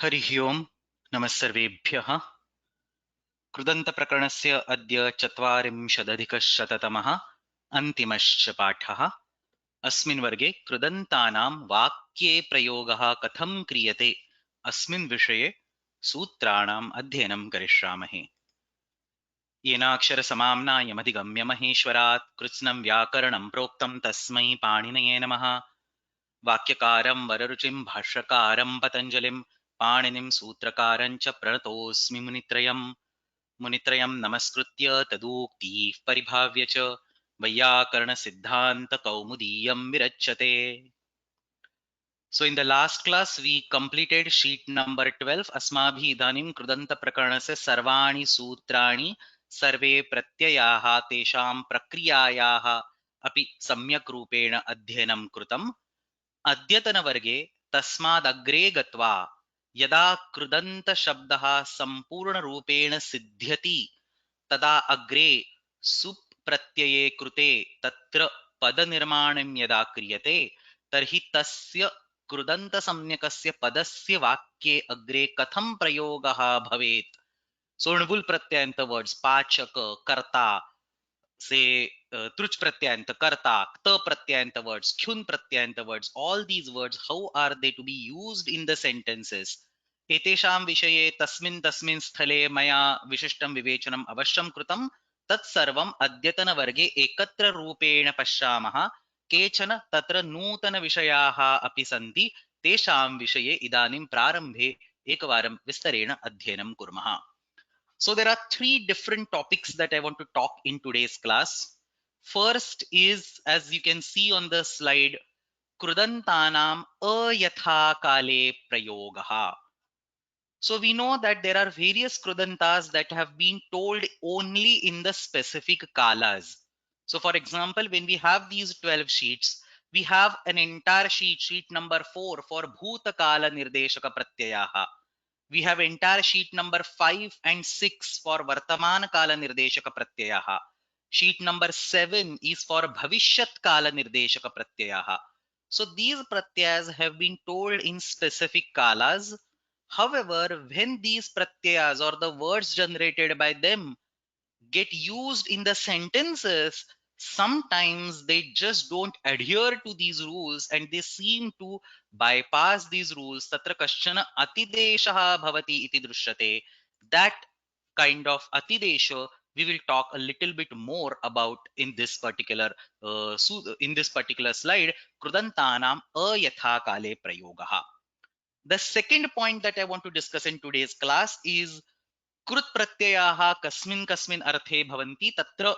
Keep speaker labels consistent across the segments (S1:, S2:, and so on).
S1: हरिः ओम् नमः सर्वेभ्यः। कृदन्तप्रकरणस्य अद्य 40अधिकशततमः अन्तिमश्च पाठः। अस्मिन् वर्गे कृदन्तानां वाक्ये प्रयोगः कथं क्रियते अस्मिन् विषये सूत्राणाम् अध्ययनं करिष्यामः। येनाक्षरसमाम्नायमधिगम्य महेश्वरात् कृत्स्नं व्याकरणं प्रोक्तं तस्मै पाणिनये नमः। वाक्यकारं वररुचिं भाष्यकारं पतञ्जलिं पाणिनिं सूत्रकारं च प्रणतोऽस्मि मुनित्रयं नमस्कृत्य तदूक्तिः परिभाव्य च वैयाकरणसिद्धान्तकौमुदीयं विरच्यते. So in the last class we completed sheet number 12. अस्माभिः इदानीं कृदन्तप्रकरणस्य सर्वाणि सूत्राणि सर्वे प्रत्ययाः तेषां प्रक्रियायाः अपि सम्यक् रूपेण अध्ययनं कृतम्। अद्यतनवर्गे तस्मादग्रे गत्वा यदा कृदन्तशब्दः सम्पूर्णरूपेण सिद्ध्यति तदा अग्रे सुप् प्रत्यये कृते तत्र पदनिर्माणं यदा क्रियते तर्हि तस्य कृदन्तसंज्ञकस्य पदस्य वाक्ये अग्रे कथं प्रयोगः भवेत्. So णुबुल् प्रत्ययान्त words पाचक कर्ता say truch pratyayanta karta kta pratyayanta words khyun pratyayanta words, all these words how are they to be used in the sentences etesham vishaye tasmin tasmin sthale maya vishishtam vivechanam avashyam कृतं तत् सर्वम् अद्यतन वर्गे एकत्र रूपेण पश्यामः. केचन तत्र नूतन विषयाः अपि सन्ति तेषां विषये इदानीं प्रारम्भे एकवारं विस्तरेण अध्ययनं कुर्मः. So there are three different topics that I want to talk in today's class. First is, as you can see on the slide, Krudantanam ayatha kale prayogaha. So we know that there are various Krudantas that have been told only in the specific kalas. So for example, when we have these 12 sheets, we have an entire sheet number 4 for Bhuta Kala Nirdeshaka Pratyayaha. We have entire sheet number 5 and 6 for Vartaman Kala Nirdeshaka Pratyayaha. Sheet number 7 is for Bhavishyat Kala Nirdeshaka Pratyayaha. So these pratyayas have been told in specific kalas. However, when these pratyayas or the words generated by them get used in the sentences, sometimes they just don't adhere to these rules and they seem to bypass these rules. Tatra kaschana atideshaha bhavati iti drishyate. That kind of atidesha we will talk a little bit more about in this particular slide. Krudantanam ayatha kale prayogaha. The second point that I want to discuss in today's class is कृत् प्रत्ययाः कस्मिन् कस्मिन् अर्थे भवन्ति. तत्र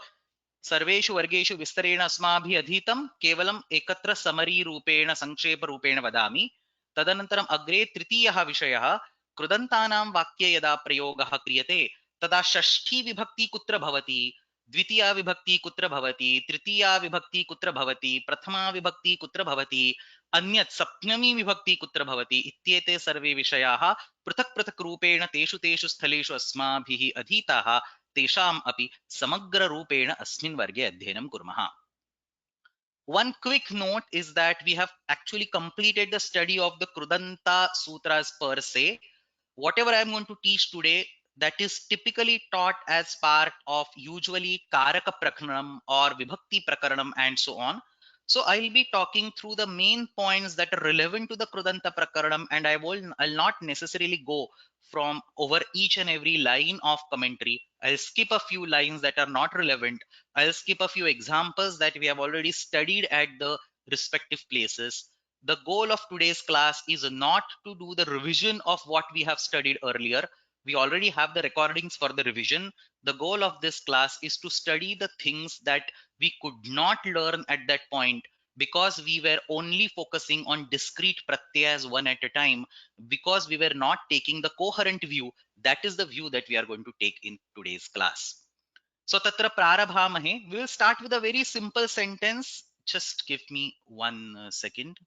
S1: सर्वेषु वर्गेषु विस्तरेण अस्माभिः अधीतं, केवलम् एकत्र समरी रूपेण संक्षेपरूपेण वदामि. तदनन्तरम् अग्रे तृतीयः विषयः, कृदन्तानां वाक्ये यदा प्रयोगः क्रियते तदा षष्ठी विभक्ति कुत्र भवति, द्वितीया विभक्ति कुत्र भवति, तृतीया विभक्ति कुत्र भवति, प्रथमा विभक्ति कुत्र भवति, अन्यत् सप्तमी विभक्ति कुत्र भवति इत्येते सर्वे विषयाः पृथक् पृथक् रूपेण तेषु तेषु स्थलेषु अस्माभिः अधीताः. तेषाम् अपि समग्ररूपेण अस्मिन् वर्गे अध्ययनं कुर्मः. One quick note is that we have actually completed the study of the Krudanta Sutras per se. Whatever I am going to teach today, that is typically taught as part of usually Karaka Prakaranam or Vibhakti Prakaranam and so on. So I'll be talking through the main points that are relevant to the Krudanta Prakaranam, and I'll not necessarily go from over each and every line of commentary. I'll skip a few lines that are not relevant. I'll skip a few examples that we have already studied at the respective places. The goal of today's class is not to do the revision of what we have studied earlier. We already have the recordings for the revision. The goal of this class is to study the things that we could not learn at that point because we were only focusing on discrete pratyayas one at a time, because we were not taking the coherent view. That is the view that we are going to take in today's class. So tatra prarabhamahe. We will start with a very simple sentence. Just give me 1 second.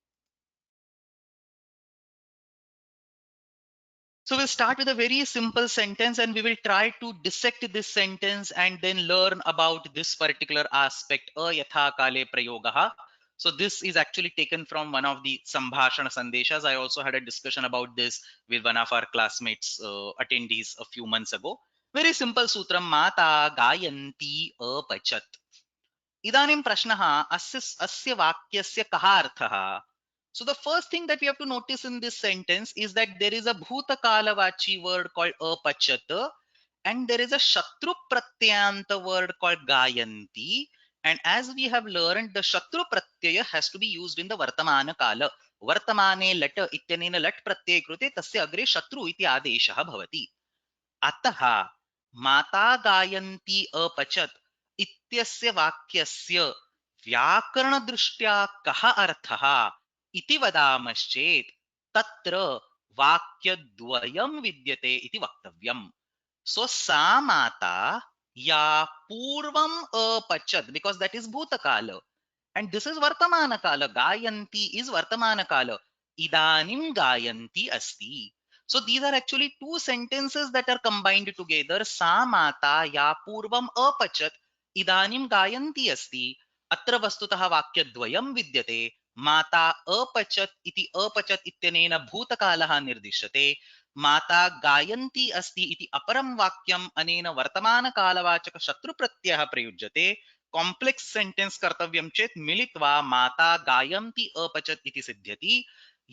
S1: So we'll start with a very simple sentence and we will try to dissect this sentence and then learn about this particular aspect, ayatha kale prayogaha. So this is actually taken from one of the Sambhashana Sandeshas. I also had a discussion about this with one of our classmates, attendees a few months ago. Very simple sutram, Mata Gayanti Apachat. Idanim prashnaha asya vakyasya kaha arthaha. So the first thing that we have to notice in this sentence is that there is a bhutakala word called apachat, and there is a shatru pratyanta word called gayanti. And as we have learned, the shatru pratyaya has to be used in the vartamana kala. Vartamane lat ityanena lat pratyaya krute tasya agre shatru iti adeshah bhavati. अतः माता गायन्ती अपचत इत्यस्य वाक्यस्य व्याकरण दृष्ट्या कः अर्थः इति वदामश्चेत् तत्र वाक्यद्वयं विद्यते इति वक्तव्यम्. So sa mata ya purvam apachat, because that is bhutakala and this is vartamana kala. Gayanti is vartamana kala. Idanim gayanti asti. So these are actually two sentences that are combined together. Sa mata ya purvam apachat idanim gayanti asti. Atra vastutah vakyadvayam vidyate. Mata apachat iti apachat ityanena bhutakalaha nirdishyate. माता गायन्ती अस्ति इति अपरं वाक्यम् अनेन वर्तमानकालवाचक शत्रुप्रत्ययः प्रयुज्यते. Complex sentence कर्तव्यं चेत् मिलित्वा माता गायन्ती अपचत् इति सिद्ध्यति.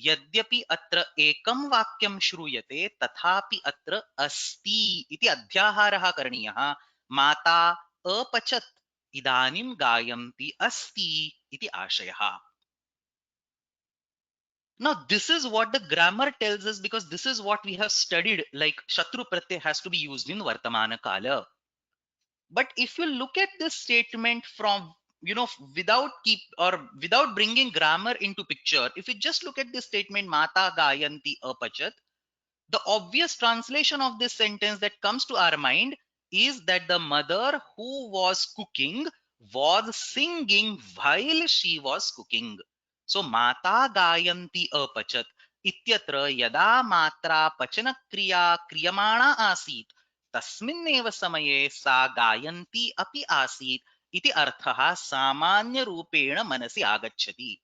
S1: यद्यपि अत्र एकं वाक्यं श्रूयते तथापि अत्र अस्ति इति अध्याहारः करणीयः. माता अपचत् इदानीं गायन्ती अस्ति इति आशयः. Now, this is what the grammar tells us, because this is what we have studied, like Shatru Pratyay has to be used in Vartamana Kala. But if you look at this statement from, without without bringing grammar into picture, if you just look at this statement, Mata Gayanti Apachat, the obvious translation of this sentence that comes to our mind is that the mother who was cooking was singing while she was cooking. So Mata Gayanti Apachat ityatra yada matra pachana kriya kriyamana asit tasminneva samaye sa gayanti api asit iti arthaha samanya rupena manasi agacchati.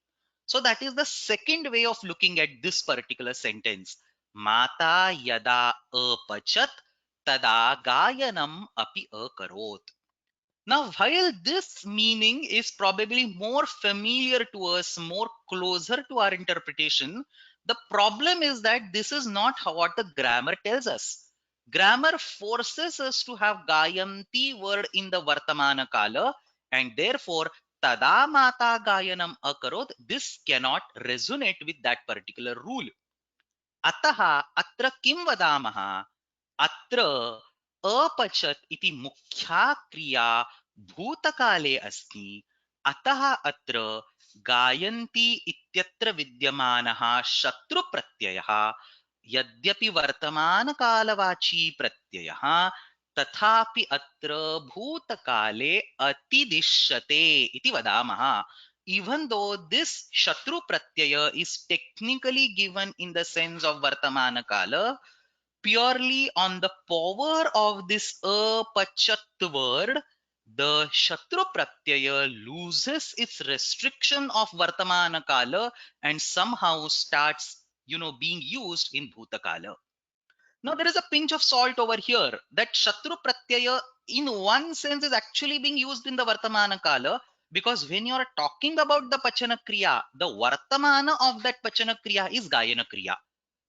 S1: So that is the second way of looking at this particular sentence. Mata yada apachat tada gayanam api akarot. Now, while this meaning is probably more familiar to us, more closer to our interpretation, the problem is that this is not what the grammar tells us. Grammar forces us to have gayanti word in the vartamana kala, and therefore tada mata gayanam akarot, this cannot resonate with that particular rule. Ataha atra kim vadamaha? अत्र अपचत् इति मुख्या क्रिया भूतकाले अस्ति. अतः अत्र गायन्ति इत्यत्र विद्यमानः शत्रुप्रत्ययः यद्यपि वर्तमानकालवाची प्रत्ययः तथापि अत्र भूतकाले अतिदिश्यते इति वदामः. Even though this shatru pratyaya is technically given in the sense of vartamana kala, purely on the power of this apachat word, the shatru pratyaya loses its restriction of vartamana kala and somehow starts, being used in bhutakala. Now there is a pinch of salt over here that shatru pratyaya in one sense is actually being used in the vartamana kala, because when you are talking about the pachana kriya, the vartamana of that pachana kriya is gayana kriya.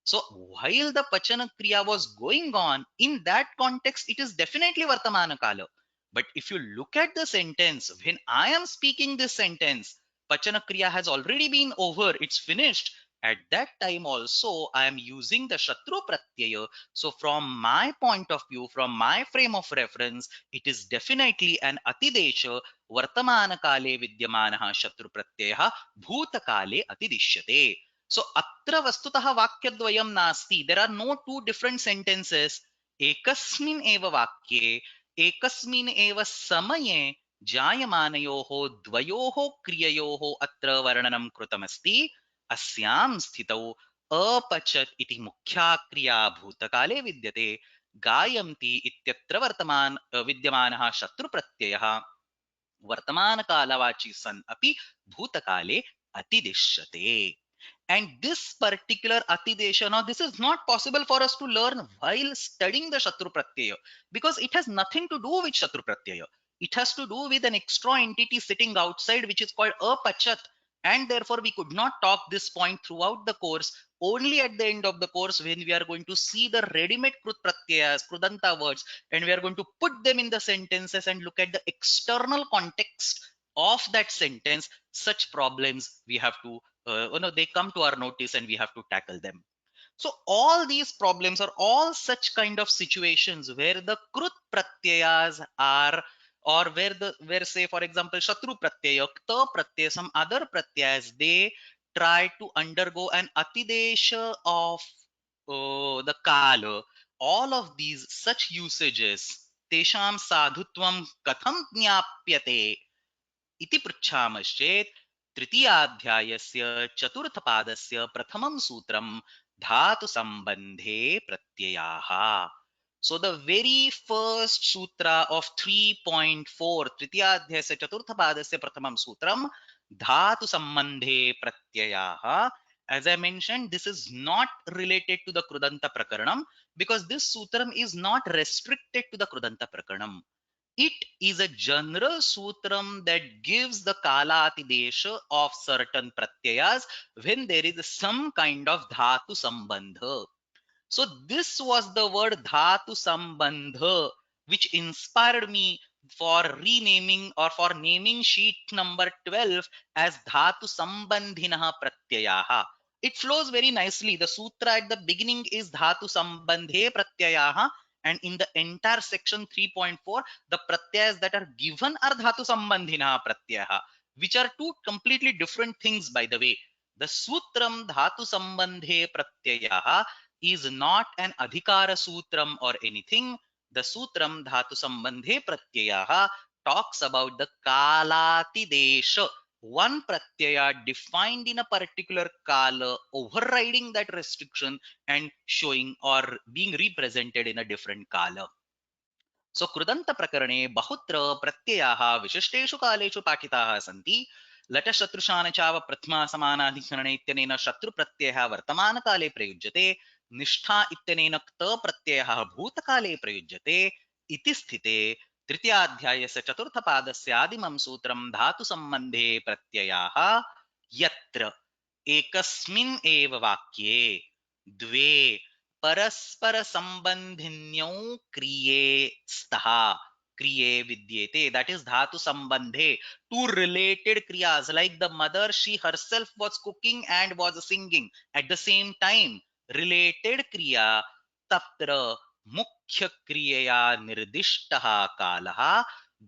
S1: So while the Pachana Kriya was going on, in that context, it is definitely Vartamana Kala. But if you look at the sentence, when I am speaking this sentence, Pachana Kriya has already been over, it's finished. At that time also, I am using the Shatru Pratyaya. So from my point of view, from my frame of reference, it is definitely an Atidesha Vartamana Kale Vidyamanaha Shatru Pratyaya Bhutakale Atidishyate. So atra vastutah vakyadvayam nasti. There are no two different sentences. Ekasmin eva vakye, ekasmin eva samaye jayamanayoho dvayoho kriyayoho atra varnanam krutamasti. Asyam sthitau apachat iti mukhya kriya bhutakale vidyate. Gayamti ityatra vartaman vidyamanaha shatru pratyayah वर्तमानकालवाची सन अपि भूतकाले अतिदिश्यते. And this particular atidesha, now this is not possible for us to learn while studying the Shatru Pratyaya, because it has nothing to do with Shatru Pratyaya. It has to do with an extra entity sitting outside which is called apachat, and therefore we could not talk this point throughout the course. Only at the end of the course, when we are going to see the ready-made krut pratyayas, krudanta words, and we are going to put them in the sentences and look at the external context of that sentence, such problems we have to they come to our notice and we have to tackle them. So all these problems are all such kind of situations where the krut pratyayas are, or where say for example shatru pratyaya, ta pratyaya, some other pratyayas, they try to undergo an atidesha of the kala. All of these such usages, tesham sadhutvam katham ज्ञाप्यते इति पृच्छामश्चेत् तृतीयाध्यायस्य चतुर्थपादस्य प्रथमं सूत्रं धातु सम्बन्धे प्रत्ययाः. So the very first sutra of 3.4, तृतीयाध्यायस्य चतुर्थपादस्य प्रथमं सूत्रं धातु सम्बन्धे प्रत्ययाः. As I mentioned, this is not related to the Krudanta Prakaranam, because this sutram is not restricted to the Krudanta Prakaranam. It is a general sutram that gives the kalatidesha of certain pratyayas when there is some kind of dhatu sambandha. So this was the word dhatu sambandha which inspired me for renaming or for naming sheet number 12 as dhatu sambandhinaha pratyayaha. It flows very nicely. The sutra at the beginning is dhatu sambandhe pratyayaha, and in the entire section 3.4 the pratyayas that are given are dhatu sambandhinaha pratyayaha, which are two completely different things, by the way. The sutram dhatu sambandhe pratyayaha is not an adhikara sutram or anything. The sutram dhatu sambandhe pratyayaha talks about the kalatidesha, one pratyaya defined in a particular kala, overriding that restriction and showing or being represented in a different kala. So krudanta prakarane bahutra pratyayaha vishisheshu kaleshu pakitaha santi. लटशत्रुशान चाव प्रथमा समानाधिकरण इत्यनेन शत्रु प्रत्ययः वर्तमान काले प्रयुज्यते, निष्ठा इत्यनेन क्त प्रत्ययः भूतकाले प्रयुज्यते इति स्थिते तृतीयाध्यायस्य चतुर्थपादस्य आदिमं सूत्रं धातु सम्बन्धे प्रत्ययाः यत्र एकस्मिन् एव वाक्ये द्वे परस्पर संबंधिन्यौ क्रिये स्तः, क्रिये विद्येते, that is dhatu sambandhe, two related kriyas, like the mother, she herself was cooking and was singing at the same time, related kriya, tatra मुख्य क्रियया निर्दिष्टः कालः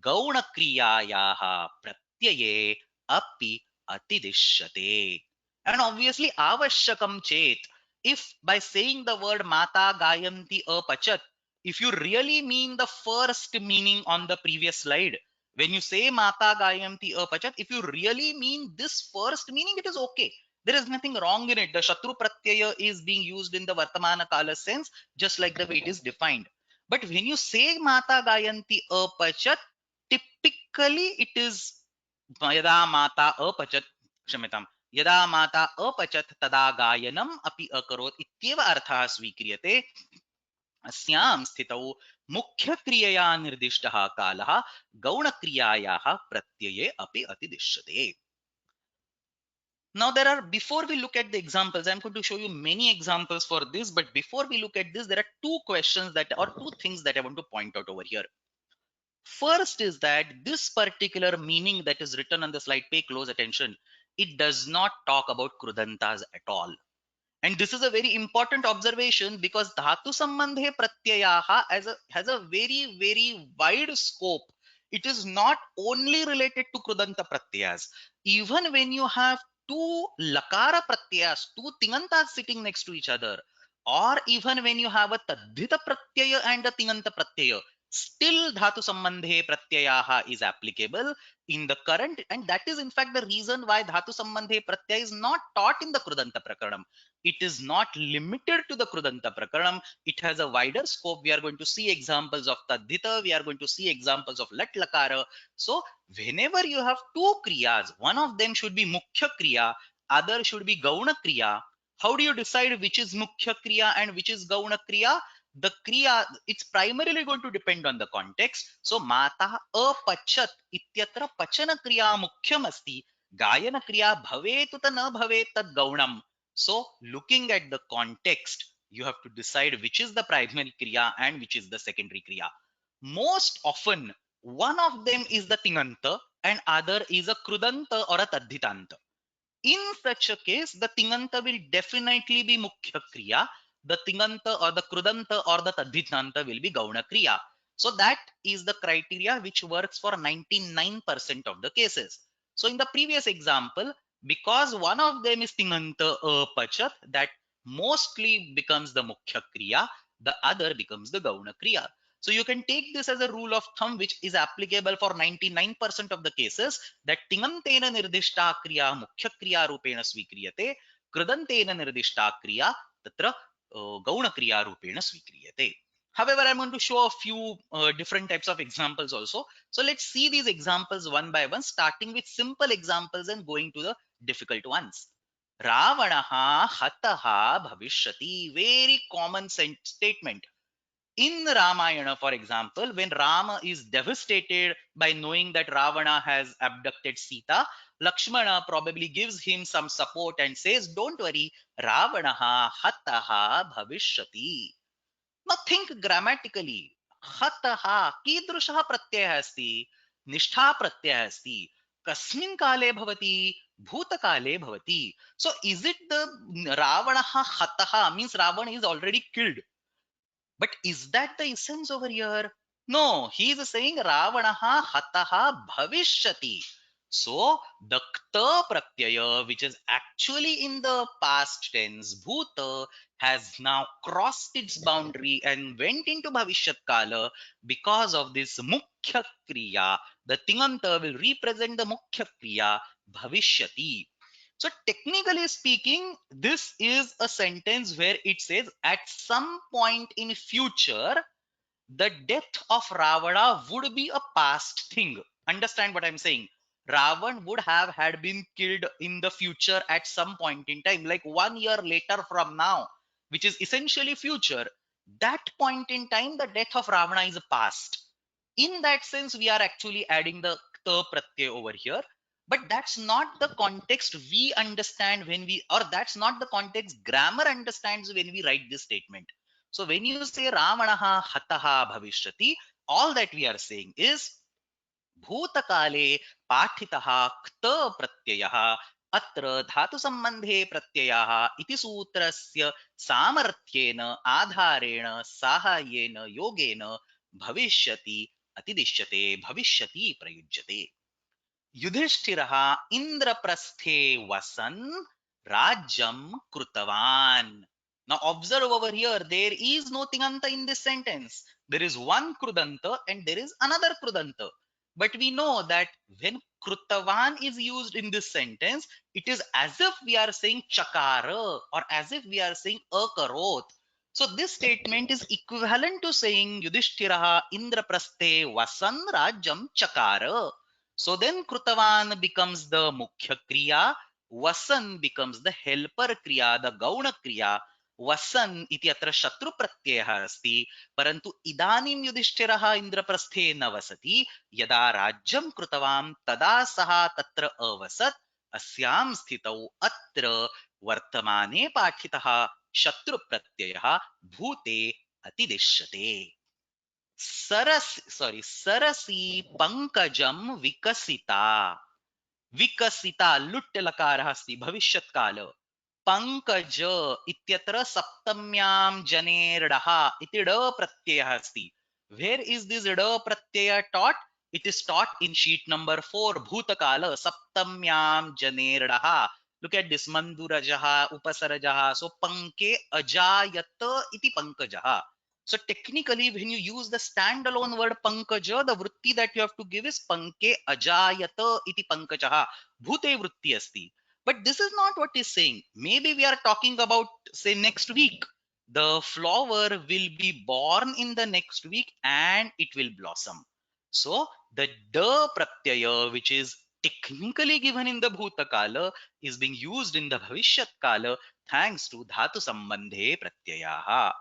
S1: गौण क्रियायाः प्रत्यये अपि अतिदिश्यते. And obviously avashyakam chet, if by saying the word mata gayanti apachat, if you really mean the first meaning on the previous slide, when you say mata gayanti apachat, if you really mean this first meaning, it is okay. There is nothing wrong in it. The shatru pratyaya is being used in the vartamana kala sense, just like the way it is defined. But when you say mata gayanti apachat, typically it is यदा माता अपचत, क्षम्यताम्, यदा माता अपचत तदा गायनम् अपि अकरोत् इत्येव अर्थः स्वीक्रियते. अस्यां स्थितौ मुख्यक्रियया निर्दिष्टः कालः गौणक्रियायाः प्रत्यये अपि अतिदिश्यते. Now there are, before we look at the examples, I'm going to show you many examples for this, but before we look at this, there are two questions that, or two things that I want to point out over here. First is that this particular meaning that is written on the slide, pay close attention, it does not talk about krudantas at all. And this is a very important observation, because dhatu sambandhe pratyayaha has a very, very wide scope. It is not only related to krudanta pratyayas. Even when you have two lakara pratyayas, two tingantas sitting next to each other, or even when you have a tadhita pratyaya and a tinganta pratyaya, still dhatu sambandhe pratyayaha is applicable in the current, and that is in fact the reason why dhatu sambandhe pratyaya is not taught in the krudanta prakaranam. It is not limited to the krudanta prakaranam. It has a wider scope. We are going to see examples of tadhita, we are going to see examples of lat lakara. So whenever you have two kriyas, one of them should be mukhya kriya, other should be gauna kriya. How do you decide which is mukhya kriya and which is gauna kriya? The kriya, it's primarily going to depend on the context. So mata apachat ityatra pachana kriya mukhyam asti, gayana kriya bhavetu ta na bhavet tad gaunam. So looking at the context, you have to decide which is the primary kriya and which is the secondary kriya. Most often one of them is the tinganta and other is a krudanta or a tadhitanta. In such a case, the tinganta will definitely be mukhya kriya. The tinganta or the krudanta or the tadhitanta will be gauna kriya. So that is the criteria which works for 99% of the cases. So in the previous example, because one of them is tinganta apachat, that mostly becomes the mukhya kriya, the other becomes the gauna kriya. So you can take this as a rule of thumb which is applicable for 99% of the cases, that tingantena nirdishta kriya mukhya kriya rupena svikriyate, krudantena nirdishta kriya tatra gauna kriya rupena svikriyate. However, I'm going to show a few different types of examples also. So let's see these examples one by one, starting with simple examples and going to the difficult ones. Ravanaha hataha bhavishyati, very common statement. In Ramayana, for example, when Rama is devastated by knowing that Ravana has abducted Sita, Lakshmana probably gives him some support and says, don't worry, Ravanaha hataha bhavishyati. Now think grammatically. Hataha कीदृशः प्रत्ययः अस्ति? निष्ठा प्रत्ययः अस्ति. कस्मिन् काले भवति? भूतकाले भवति. So is it the Ravanaha hataha means Ravana is already killed? But is that the essence over here? No, he is saying Ravanaha hataha bhavishyati. So the kta pratyaya, which is actually in the past tense, bhuta, has now crossed its boundary and went into bhavishyat kala because of this mukhya kriya. The tinganta will represent the mukhya kriya bhavishyati. So technically speaking, this is a sentence where it says at some point in future, the death of Ravana would be a past thing. Understand what I'm saying? Ravan would have had been killed in the future at some point in time, like 1 year later from now, which is essentially future. That point in time, the death of Ravana is past. In that sense, we are actually adding the ta pratyay over here. But that's not the context we understand when we, or that's not the context grammar understands when we write this statement. So when you say Ravanaha hataha bhavishyati, all that we are saying is भूतकाले पाठितः क्त प्रत्ययः अत्र धातु सम्बन्धे प्रत्ययः इति सूत्रस्य सामर्थ्येन आधारेण साहाय्येन योगेन भविष्यति अतिदिश्यते भविष्यति प्रयुज्यते. युधिष्ठिरः इंद्रप्रस्थे वसन् राज्यं कृतवान्. Now observe over here, there is no tinganta in this sentence. There is one krudanta and there is another krudanta. But we know that when krutavan is used in this sentence, it is as if we are saying chakara or as if we are saying akarot. So this statement is equivalent to saying Yudhishthiraha Indraprasthe Vasan Rajam Chakara. So then Krutavan becomes the Mukhya Kriya, Vasan becomes the helper Kriya, the Gauna Kriya. Vasan iti atra Shatru Pratyaya asti, parantu idanim Yudhishthiraha Indraprasthe na vasati, yada Rajyam Krutavam tada saha tatra avasat, अस्याम स्थितौ अत्र वर्तमाने पाठितः शत्रु प्रत्ययः भूते अतिदिश्यते. Cersei Pankajam विकसिता. विकसिता लुट् लकारः अस्ति भविष्यत् काल. पंकज इत्यत्र सप्तम्यां जनेर्डः इति ड प्रत्ययः अस्ति. Where is this ड प्रत्यय taught? It is taught in sheet number 4, bhutakala saptamyam janerdaha. Look at this, mandurajaha upasarajaha. So panke ajayata iti pankajaha. So technically, when you use the standalone word pankaja, the vritti that you have to give is panke ajayata iti pankajaha. Bhute vritti asti. But this is not what is saying. Maybe we are talking about, say, next week. The flower will be born in the next week and it will blossom. So the da pratyaya, which is technically given in the bhutakala, is being used in the bhavishyat kala thanks to dhatu sambandhe pratyayaha.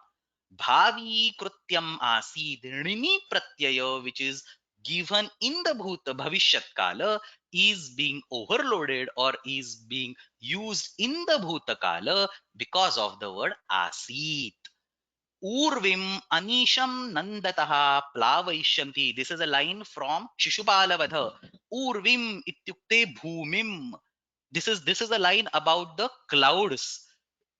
S1: Bhavi Krutyam Asid Rini Pratyaya, which is given in the Bhuta Bhavishyat Kala, is being overloaded or is being used in the Bhuta Kala because of the word Asit. Urvim Anisham Nandataha Plavaishanti. This is a line from Shishupala Urvim Ityukte Bhumim. This is a line about the clouds.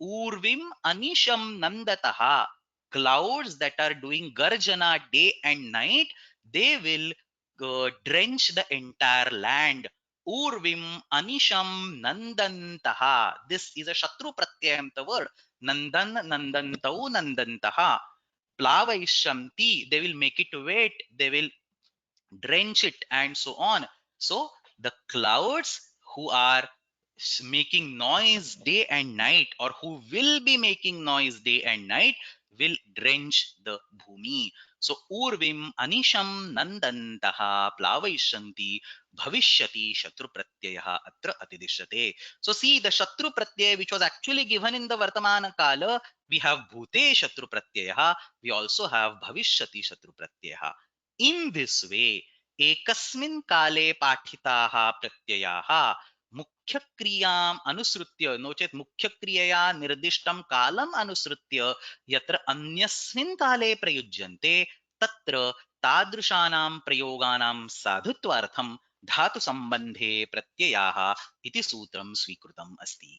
S1: Urvim Anisham Nandataha. Clouds that are doing Garjana day and night, they will drench the entire land. Urvim Anisham Nandantaha. This is a Shatru Pratyayamta word. Nandan Nandantau Nandantaha. Plavaishanti. They will make it wet. They will drench it and so on. So the clouds who are making noise day and night, or who will be making noise day and night, will drench the bhumi. So urvim anisham nandantaha plavaishanti bhavishyati shatru pratyaya atra atidishyate. So see, the shatru pratyaya which was actually given in the vartamana kala, we have bhute shatru pratyaya, we also have bhavishyati shatru pratyaya. In this way, एकस्मिन् काले पाठिताः प्रत्ययाः मुख्यक्रियाम् अनुसृत्य, no चेत् मुख्यक्रियया निर्दिष्टं कालम् अनुसृत्य यत्र अन्यस्मिन् काले प्रयुज्यन्ते तत्र तादृशानां प्रयोगानां साधुत्वार्थं धातुसम्बन्धे प्रत्ययाः इति सूत्रं स्वीकृतम् अस्ति.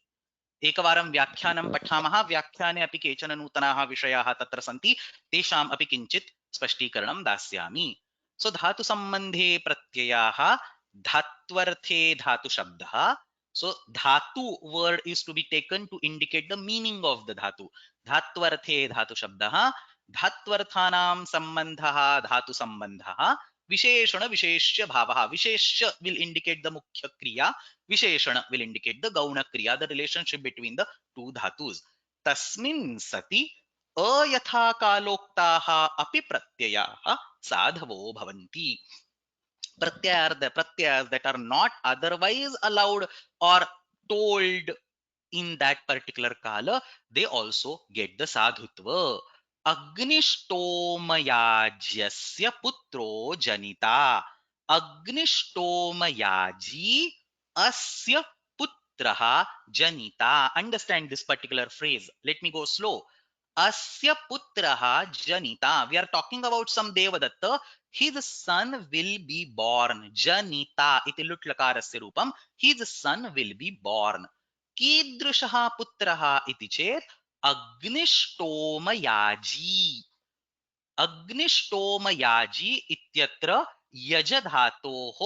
S1: एकवारं व्याख्यानं पठामः. व्याख्याने अपि केचन नूतनाः विषयाः तत्र सन्ति, तेषाम् अपि किञ्चित् स्पष्टीकरणं दास्यामि. So dhatu sambandhe pratyayaha, dhatvarthe dhatu shabdaha. So dhatu word is to be taken to indicate the meaning of the dhatu. Dhatvarthe dhatu shabdaha, dhatvarthanam sambandhaha dhatu sambandhaha, visheshana visheshya bhavaha. Visheshya will indicate the mukhya kriya, visheshana will indicate the gauna kriya, the relationship between the two dhatus. Tasmin sati अयथाकालोक्ताः अपि प्रत्ययाः sadhavo bhavanti. Pratyayas that are not otherwise allowed or told in that particular kala, they also get the sadhutva. Agnishtomayajyasya putro janita. Agnishtomayaji asya putraha janita. Understand this particular phrase. Let me go slow. Asya putraha janita. We are talking about some Devadatta. His son will be born. Janita iti lut lakarasya rupam. His son will be born. कीदृशः पुत्रः इति चेत् अग्निष्टोमयाजी. अग्निष्टोमयाजी इत्यत्र यज धातोः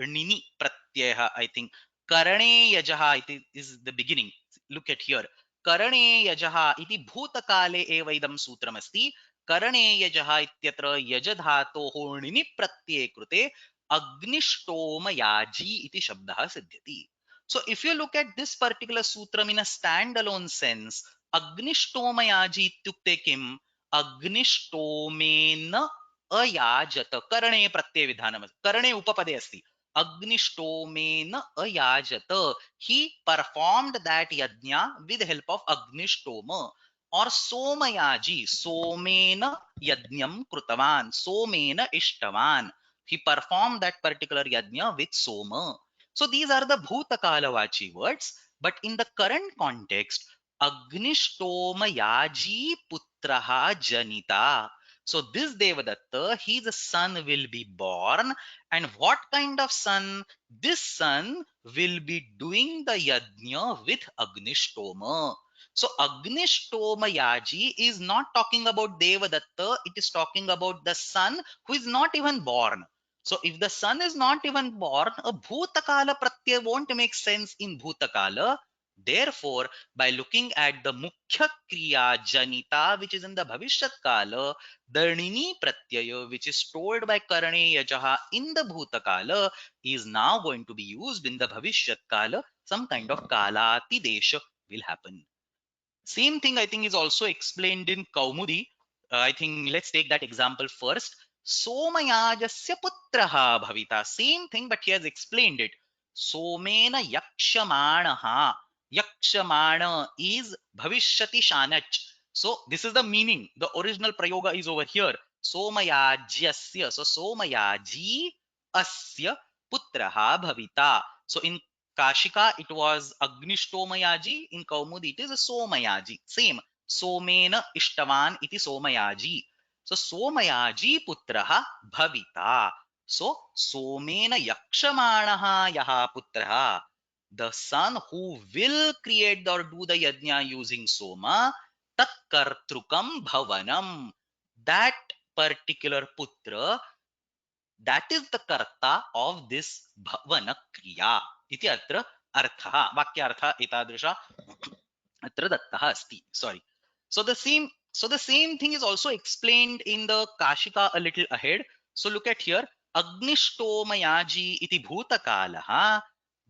S1: णिनि प्रत्ययः. I think करणे यजः इति is the beginning. Look at here. करणे यजः इति भूतकाले एव इदं सूत्रमस्ति. करणे यजः इत्यत्र यज धातोः णिनि प्रत्यये कृते अग्निष्टोमयाजी इति शब्दः सिद्ध्यति. So if you look at this particular sutram in a standalone sense, Agnishtomayaji ityukte kim? Agnishtomena ayajata. Karane pratyay vidhanam. Karane upapade asti. Agnishtomena ayajata. He performed that yajna with the help of Agnishtoma. Or Somayaji. Somena yajnam krutavan. Somena ishtavan. He performed that particular yajna with Soma. So these are the Bhutakala-vachi words. But in the current context, Agnishtomayaji putraha janita. So this Devadatta, his son will be born. And what kind of son? This son will be doing the yajna with Agnishtoma. So Agnishtomayaji is not talking about Devadatta. It is talking about the son who is not even born. So if the son is not even born, a Bhutakala Pratyaya won't make sense in Bhutakala. Therefore, by looking at the Mukhya Kriya Janita, which is in the Bhavishyat Kala, Darnini Pratyaya, which is told by Karane Yajaha in the Bhuta Kala, is now going to be used in the Bhavishyat Kala. Some kind of Kalati Desha will happen. Same thing I think is also explained in Kaumudi. I think let's take that example first. Somayajasya putraha bhavita. Same thing, but he has explained it. Somena yakshamanaha. Yakshamana is bhavishyati shanach. So this is the meaning. The original prayoga is over here. Somayajyasya. So Somayaji asya putraha bhavita. So in Kashika, it was Agnishtomayaji. In Kaumudi, it is Somayaji. Same. Somena Ishtavan iti Somayaji. So Somayaji putraha bhavita. So Somena Yakshamanaha yaha putraha. The son who will create or do the yajna using Soma, tat kartrukam bhavanam. That particular putra, that is the karta of this bhavana kriya. Iti atra artha. Vakyartha etadrisha atra dattah asti. Sorry. So the same thing is also explained in the Kashika a little ahead. So look at here. Agnishtomayaji iti bhutakalaha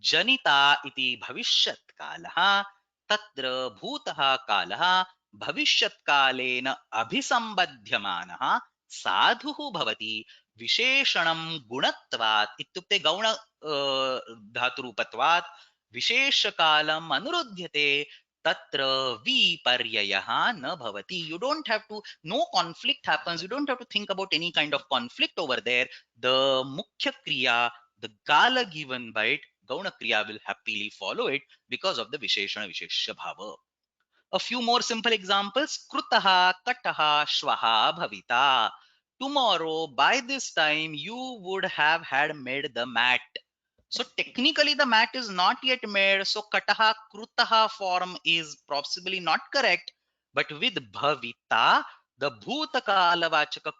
S1: janita iti bhavishyat kalaha tatra bhutaha kalaha bhavishyat kalena abhisambadhyamanaha sadhuhu bhavati विशेषणं गुणत्वात् इत्युक्ते गौण धातुरूपत्वात् विशेषकालम् अनुरुध्यते तत्र विपर्ययः न भवति. You don't have to, no conflict happens. You don't have to think about any kind of conflict over there. The mukhya kriya, the kala given by it, gauna kriya will happily follow it because of the visheshana visheshya bhava. A few more simple examples. Krutaha, kataha, shvaha, bhavita. Tomorrow, by this time, you would have had made the mat. So technically the mat is not yet made. So kataha, krutaha form is possibly not correct. But with bhavita, the bhutakala vachaka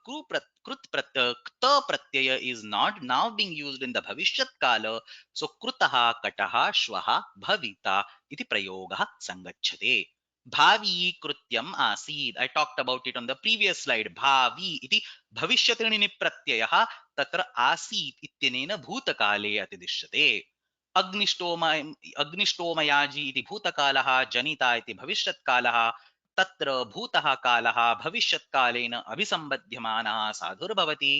S1: kta pratyaya is not now being used in the bhavishyat kala. So krutaha, kataha, shvaha, bhavita iti prayoga sangachyate. Bhavi krutyam asid. I talked about it on the previous slide. Bhavi iti bhavishyatrini pratyayah तत्र आसीत् इत्यनेन भूतकाले अतिदिश्यते. अग्निष्टोमयाजी इति भूतकालः जनिता इति भविष्यत्कालः तत्र भूतः कालः भविष्यत्कालेन अभिसम्बध्यमानः साधुर्भवति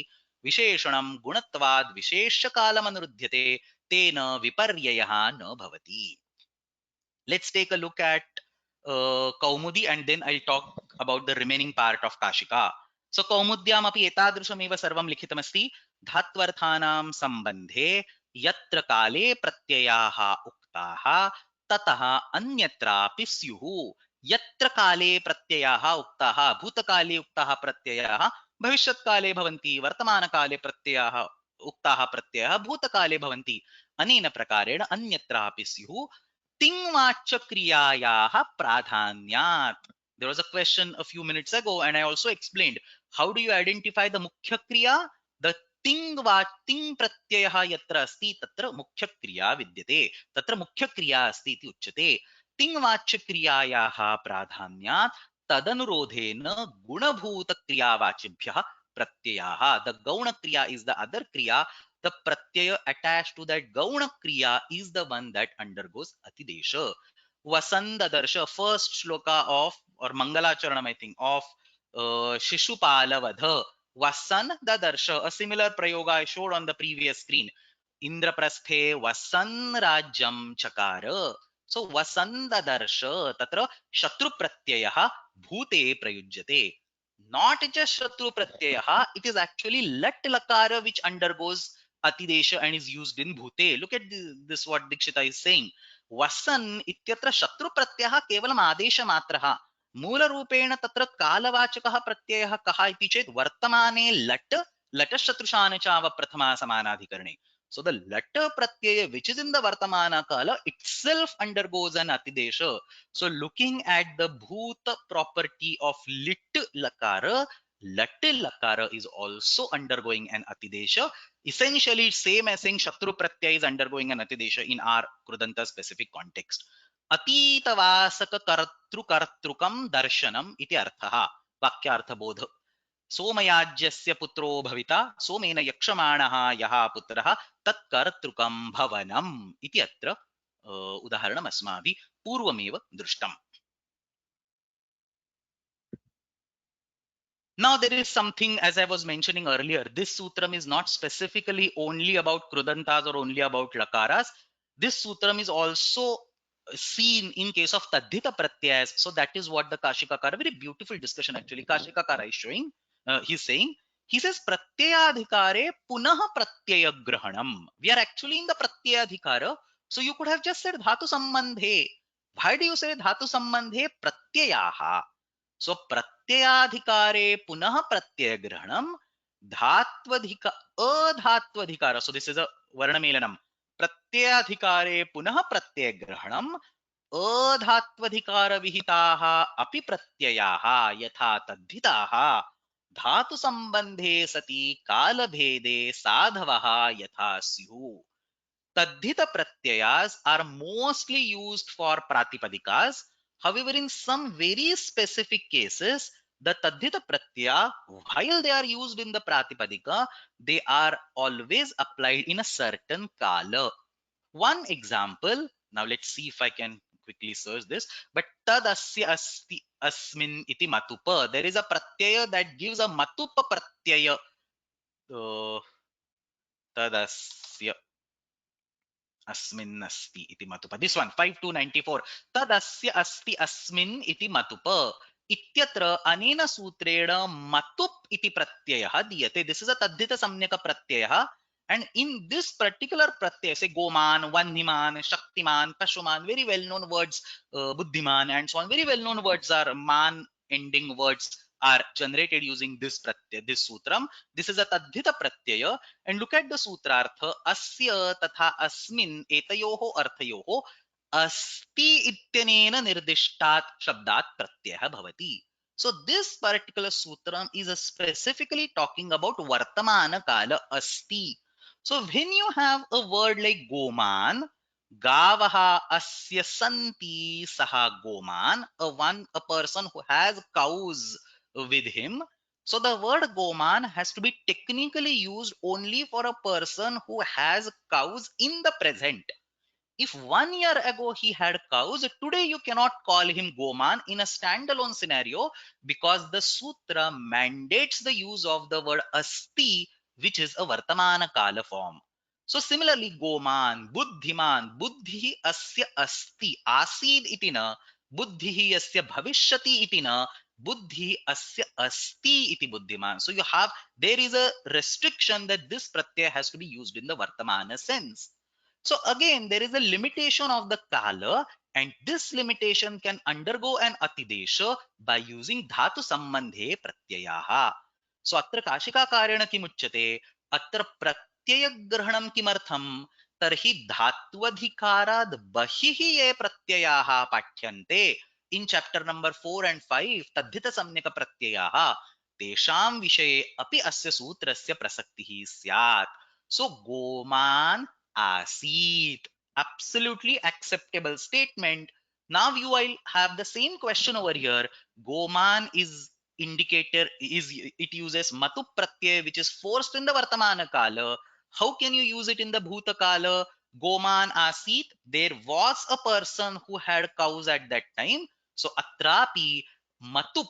S1: विशेषणं गुणत्वाद् विशेष्यकालमनुरुध्यते तेन विपर्ययः न भवति. Let's take a look at Kaumudi and then I'll talk about the remaining part of Kashika. So Kaumudyam api etadrishameva sarvam likhitamasti धात्वर्थानां संबंधे यत्र काले प्रत्ययाः उक्ताः ततः अन्यत्रापि स्युः. यत्र काले प्रत्ययाः उक्ताः, भूतकाले उक्ताः प्रत्ययाः भविष्यत्काले भवन्ति, वर्तमानकाले प्रत्ययाः उक्ताः प्रत्ययाः भूतकाले भवन्ति. अनेन प्रकारेण अन्यत्रापि स्युः. तिङ्वाच्य क्रियायाः प्राधान्यात्. There was a question a few minutes ago and I also explained how do you identify the mukhya kriya. The ting pratyayah yatra asti tatra mukhya kriya vidyate. Tatra mukhya kriya asti iti uchyate. Ting vachya kriyayaha pradhanyat tadanurodhena gunabhuta kriya vachibhyah pratyayaha. The gauna kriya is the other kriya. The pratyaya attached to that gauna kriya is the one that undergoes atidesha. Vasanda darsha, first shloka of or Mangalacharanam I think of Shishupala Vadha. Vasan Dadarsha, a similar prayoga I showed on the previous screen. Indraprasthe Vasan Rajyam Chakara. So Vasan Dadarsha, tatra Shatru Pratyayaha Bhute Prayujyate. Not just Shatru Pratyayaha, it is actually Lat Lakara which undergoes Atidesha and is used in Bhute. Look at this what Dikshita is saying. Vasan ityatra Shatru Pratyaha kevalam Adesha Matraha. मूलरूपेण तत्र कालवाचकः प्रत्ययः कः इति चेत् वर्तमाने लट् लटशत्रुशान चाव प्रथमा समानाधिकरणे. So the latter pratyaya which is in the vartamana kala itself undergoes an atidesha. So looking at the bhuta property of lit lakara, lat lakara is also undergoing an atidesha. Essentially same as saying shatru pratyaya is undergoing an atidesha in our krudanta specific context. अतीतवासककर्तृकर्तृकं दर्शनम् इति अर्थः वाक्यार्थबोध सोमयाज्यस्य पुत्रो भविता सोमेन यक्षमाणः यः पुत्रः तत्कर्तृकं भवनम् इति अत्र उदाहरणम् अस्माभिः पूर्वमेव दृष्टम्. Now there is something, as I was mentioning earlier, this sutram is not specifically only about krudantas or only about lakaras. This sutram is also seen in case of tadhita pratyayas. So that is what the Kashikakara, very beautiful discussion actually, Kashikakara is showing, he's saying, he says pratyayadhikare punah pratyaya grahanam. We are actually in the pratyayadhikara. So you could have just said dhatu sambandhe. Why do you say dhatu sambandhe pratyayaha? So pratyadhikare punah pratyagranam dhatvadhika adhatvadhikara. So this is a varnamelanam. Pratyadhikare punah pratyagranam adhatvadhikara vihitaha api pratyayaha yatha tadhitaha धातु संबंधे सति काल भेदे साधवः यथा स्युः. Tadhita pratyayas are mostly used for pratipadikas. However, in some very specific cases, the tadhita pratyaya, while they are used in the pratipadika, they are always applied in a certain kala. One example, now let's see if I can quickly search this, but tadasya asti asmin iti matupa. There is a pratyaya that gives a matupa pratyaya. Tadasya अस्मिन् अस्ति इति मतुप. This one 5294 तदस्य अस्ति अस्मिन् इति मतुप इत्यत्र अनेन सूत्रेण मतुप् इति प्रत्ययः दीयते. This is a तद्धित सम्यक प्रत्ययः, and in this particular pratyaya, say goman, vanhiman, shaktiman, pashuman, very well known words, buddhiman and so on, very well known words are man ending words are generated using this pratyaya, this sutram. This is a tadhita pratyaya. And look at the sutrartha. Asya tatha asmin etayoho arthayoho asti ityanena nirdishtat shabdat pratyaya bhavati. So this particular sutram is specifically talking about vartamana kala asti. So when you have a word like goman, gavaha asya santi saha goman, a person who has cows with him. So the word goman has to be technically used only for a person who has cows in the present. If 1 year ago he had cows, today you cannot call him goman in a standalone scenario because the sutra mandates the use of the word asti, which is a vartamana kala form. So similarly, goman, buddhiman, buddhi asya asti, asid itina, buddhi asya bhavishyati itina, buddhi asya asti iti buddhiman. So you have, there is a restriction that this pratyaya has to be used in the vartamana sense. So again, there is a limitation of the kala, and this limitation can undergo an atidesha by using dhatu sambandhe pratyayaha. So atra kashika karena kimuchyate, atra pratyaya grahanam kimartham, tarhi dhatvadhikarad bahihi ye pratyayaha pathyante. In chapter number 4 and 5, tadhita samyaka pratyayaha, tesham vishaye api asya sutrasya prasaktihi syat. So goman asit, absolutely acceptable statement. Now you will have the same question over here. Goman is indicator, is it uses matu pratyay which is forced in the vartamana kala. How can you use it in the bhuta kala? Goman asit, there was a person who had cows at that time. So atrapi matup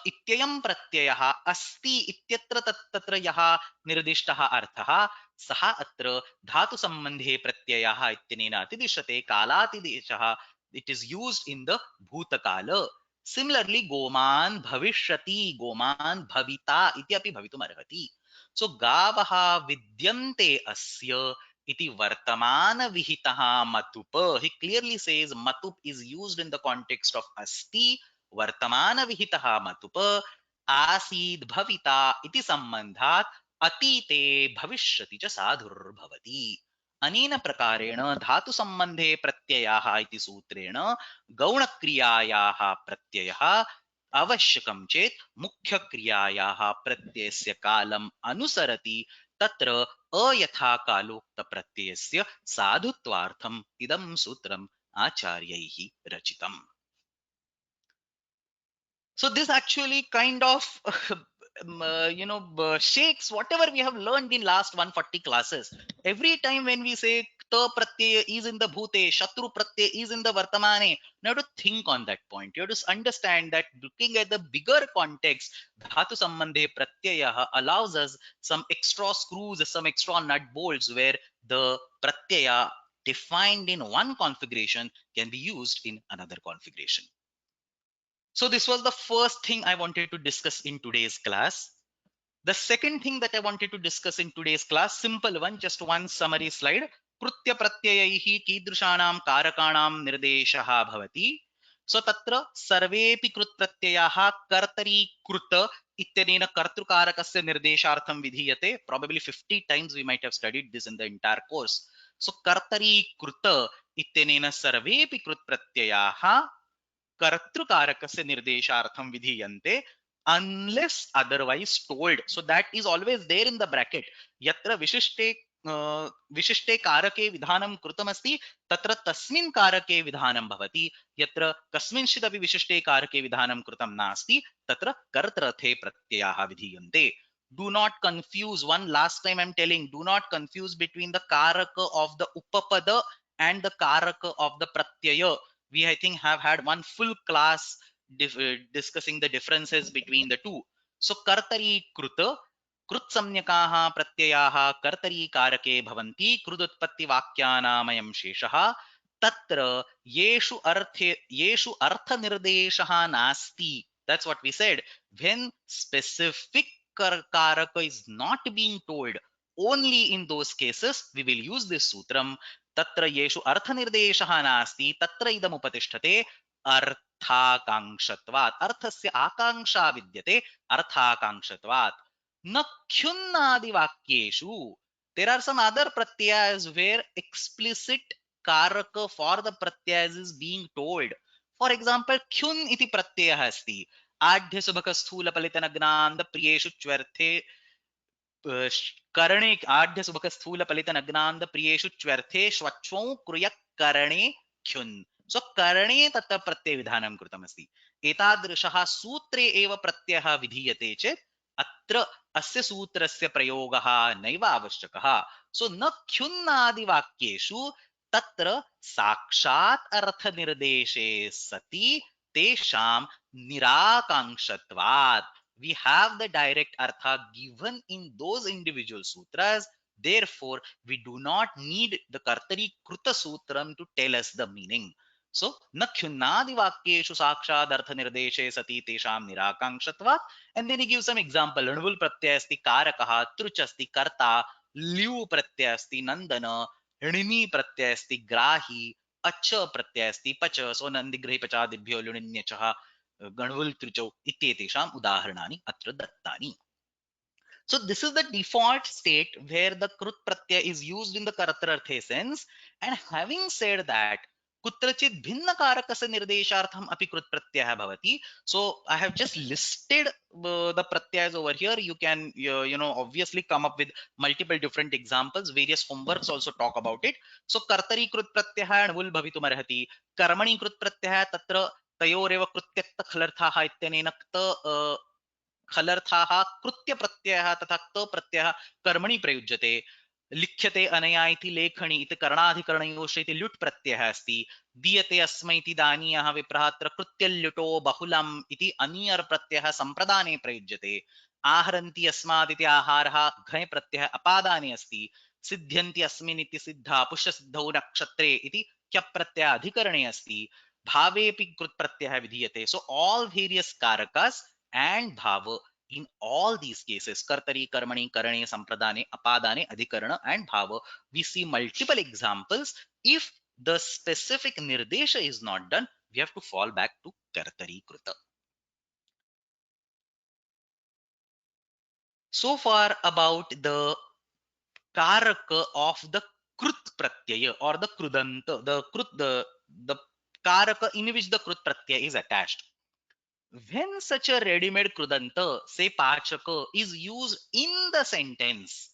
S1: इत्ययं प्रत्ययः अस्ति इत्यत्र तत्र यः निर्दिष्टः अर्थः सः अत्र धातु संबंधे प्रत्ययः इत्यनेन अतिदिश्यते कालातिदेशः. It is used in the भूतकाल. Similarly, गोमान् भविष्यति, गोमान् भविता इत्यपि भवितुम् अर्हति. So गावः विद्यन्ते अस्य iti vartamana vihitaha matupa. He clearly says matup is used in the context of asti, vartamana vihitaha matupa, asid bhavita iti sambandhat अतीते भविष्यति च साधुर्भवति. अनेन प्रकारेण धातु संबंधे प्रत्ययाः इति सूत्रेण गौणक्रियायाः प्रत्ययः आवश्यकं चेत् मुख्यक्रियायाः प्रत्ययस्य कालम् अनुसरति. तत्र अयथा कालोक्त प्रत्ययस्य साधुत्वार्थम् इदं सूत्रं आचार्यैः रचितम्. So this actually kind of shakes whatever we have learned in last 140 classes. Every time when we say ta pratyaya is in the bhute, shatru pratyaya is in the vartamane, you have to think on that point. You have to understand that looking at the bigger context, dhatu sambandhe pratyaya allows us some extra screws, some extra nut bolts where the pratyaya defined in one configuration can be used in another configuration. So this was the first thing I wanted to discuss in today's class. The second thing that I wanted to discuss in today's class, simple one, just one summary slide. Krutya pratyayaihi कीदृशानां कारकाणां निर्देशः भवति. So तत्र सर्वेपि कृत् प्रत्ययाः कर्तरी कृत इत्यनेन कर्तृकारकस्य निर्देशार्थं विधीयते. Probably 50 times we might have studied this in the entire course. So कर्तरी कृत इत्यनेन सर्वेपि कृत् प्रत्ययाः कर्तृकारकस्य निर्देशार्थं विधीयन्ते unless otherwise told. So that is always there in the bracket. यत्र विशिष्टे कारके विधानं कृतमस्ति तत्र तस्मिन् कारके विधानं भवति. यत्र कस्मिंश्चिदपि विशिष्टे कारके विधानं कृतं नास्ति तत्र कर्तृर्थे प्रत्ययाः विधीयन्ते. Do not confuse, one last time I'm telling, do not confuse between the karaka of the upapada and the karaka of the pratyaya. We, I think, have had one full class discussing the differences between the two. So kartari kruta कृत्संज्ञकाः प्रत्ययाः कर्तरी कारके भवन्ति कृदुत्पत्ति वाक्यानामयं शेषः तत्र येषु अर्थनिर्देशः नास्ति. That's what we said. When specific karaka is not being told, only in those cases we will use this sutram. तत्र येषु अर्थनिर्देशः नास्ति तत्र इदम् उपतिष्ठते अर्थाकांक्षत्वात्. अर्थस्य आकांक्षा विद्यते अर्थाकांक्षत्वात्. न ख्युन्नादिवाक्येषु. There are some other pratyas where explicit karaka for the pratyas is being told. For example, khyun iti pratyayah asti. आढ्य सुभक स्थूल पलित नग्नांद प्रियेषु च्वर्थे करणे आढ्य सुभक स्थूल पलित नग्नांद प्रियेषु च्वर्थे श्वच्छ्वौ क्रुय करणे ख्युन्. सो करणे तत्र प्रत्यय विधानं कृतमस्ति. एतादृशः सूत्रे एव प्रत्ययः विधीयते चेत् अत्र अस्य सूत्रस्य प्रयोगः नैव आवश्यकः. सो न ख्युन्नादिवाक्येषु तत्र साक्षात् अर्थनिर्देशे सति तेषां निराकांक्षत्वात्. We have the direct artha given in those individual sutras. Therefore, we do not need the Kartari Kruta Sutram to tell us the meaning. So, na khyunnadi vakyeshu sakshad artha nirdeshe sati tesham nirakangshatvat. And then he gives some example. Anvul pratyasti karakaha, truchasti karta, liu pratyasti nandana, ऋणिनी प्रत्ययस्ति ग्राही, अच प्रत्ययस्ति पच. सो नंदिग्रही पचादिभ्यो लुणिन्यचः गणवुल त्रिचौ इत्येतेषाम् उदाहरणानि अत्र दत्तानि. So this is the default state where the krut pratyaya is used in the kartararthe sense. And having said that, kutrachit bhinna karakasya nirdeshartham api krut pratyaya bhavati. So I have just listed the pratyayas over here. You can obviously come up with multiple different examples. Various homeworks also talk about it. So kartari krut pratyaya and vul bhavitum arhati. Karmani krut pratyaya tatra तयोरेव कृत्यक्त खलर्थाः इत्यनेन क्त खलर्थाः कृत्य प्रत्ययः तथा क्त प्रत्ययः कर्मणि प्रयुज्यते. लिख्यते अनया इति लेखनी इति करणाधिकरणयोश्च इति ल्युट् प्रत्ययः अस्ति. दीयते अस्मै इति दानीयः विप्रः अत्र कृत्यल्युटो बहुलम् इति अनीयर् प्रत्ययः सम्प्रदाने प्रयुज्यते. आहरन्ति अस्मादिति आहारः घञ् प्रत्ययः अपादाने अस्ति. सिद्ध्यन्ति अस्मिन् इति सिद्धा पुष्यसिद्धौ नक्षत्रे इति क्यप् प्रत्ययः अधिकरणे अस्ति. भावेपि कृत् प्रत्ययः विधीयते. So all various karakas and bhava in all these cases, kartari, karmani, karane, sampradane, apadane, adhikarana and bhava, we see multiple examples. If the specific nirdesha is not done, we have to fall back to kartari kruta. So far about the karaka of the krut pratyaya or the krudanta, the karaka in which the krut pratyaya is attached. When such a ready-made krudanta, say pachaka, is used in the sentence,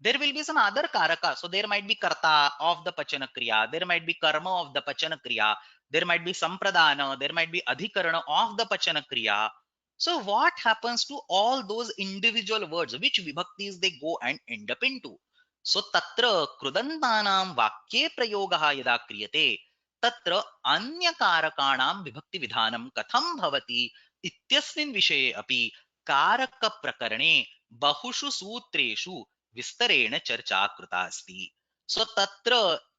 S1: there will be some other karaka. So there might be karta of the pachana kriya, there might be karma of the pachana kriya, there might be sampradana, there might be adhikarana of the pachana kriya. So what happens to all those individual words? Which vibhaktis they go and end up into? So tatra krudantanam vakye prayogaha yada kriyate तत्र अन्य कारकाणां विभक्ति विधानं कथं भवति इत्यस्मिन् विषये अपि कारक प्रकरणे बहुषु सूत्रेषु विस्तरेण चर्चा कृता अस्ति. सो तत्र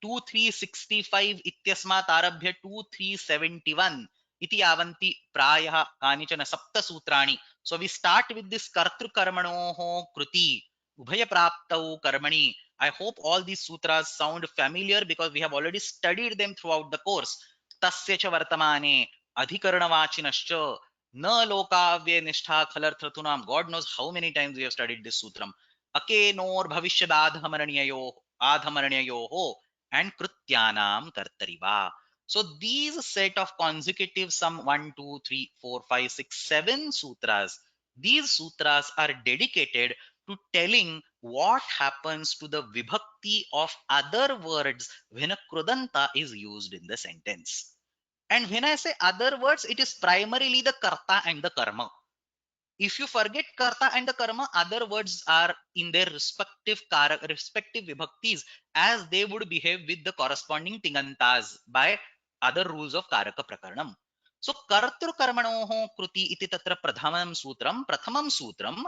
S1: 2365 इत्यस्मात् आरभ्य 2371 इति यावन्ति प्रायः कानिचन सप्त सूत्राणि. So we start with this कर्तृकर्मणोः कृति उभयप्राप्तौ कर्मणि. I hope all these sutras sound familiar because we have already studied them throughout the course. Tasya cha vartamane adhikaranavachinascha na lokavye nishtha khalarthratunam. God knows how many times we have studied this sutram. Akenor bhavishyadhamaraniyayo and krutyanam kartariva. So these set of consecutive some 1, 2, 3, 4, 5, 6, 7 sutras. These sutras are dedicated to telling what happens to the vibhakti of other words when a krudanta is used in the sentence. And when I say other words, it is primarily the karta and the karma. If you forget karta and the karma, other words are in their respective vibhaktis as they would behave with the corresponding tingantas by other rules of karaka prakaranam. So kartru karmanoho kruti iti tatra prathamam sutram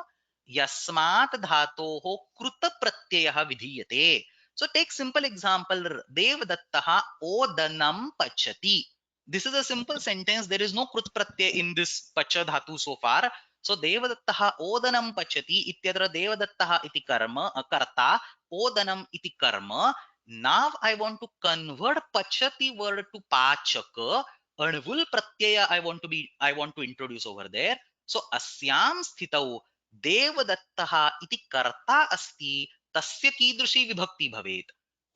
S1: yasmat dhatoho kruta pratyayah vidhiyate. So take simple example, devdattaha odanam pachati. This is a simple sentence. There is no krut pratyay in this pacha dhatu so far. So devadattaha odanam pachati ityatra devadattaha iti karma karta odanam iti karma. Now I want to convert pachati word to pachaka. Anvul pratyaya I want to introduce over there. So asyam sthitau devadattaha iti karta asti tasya kidrushi vibhakti bhavet.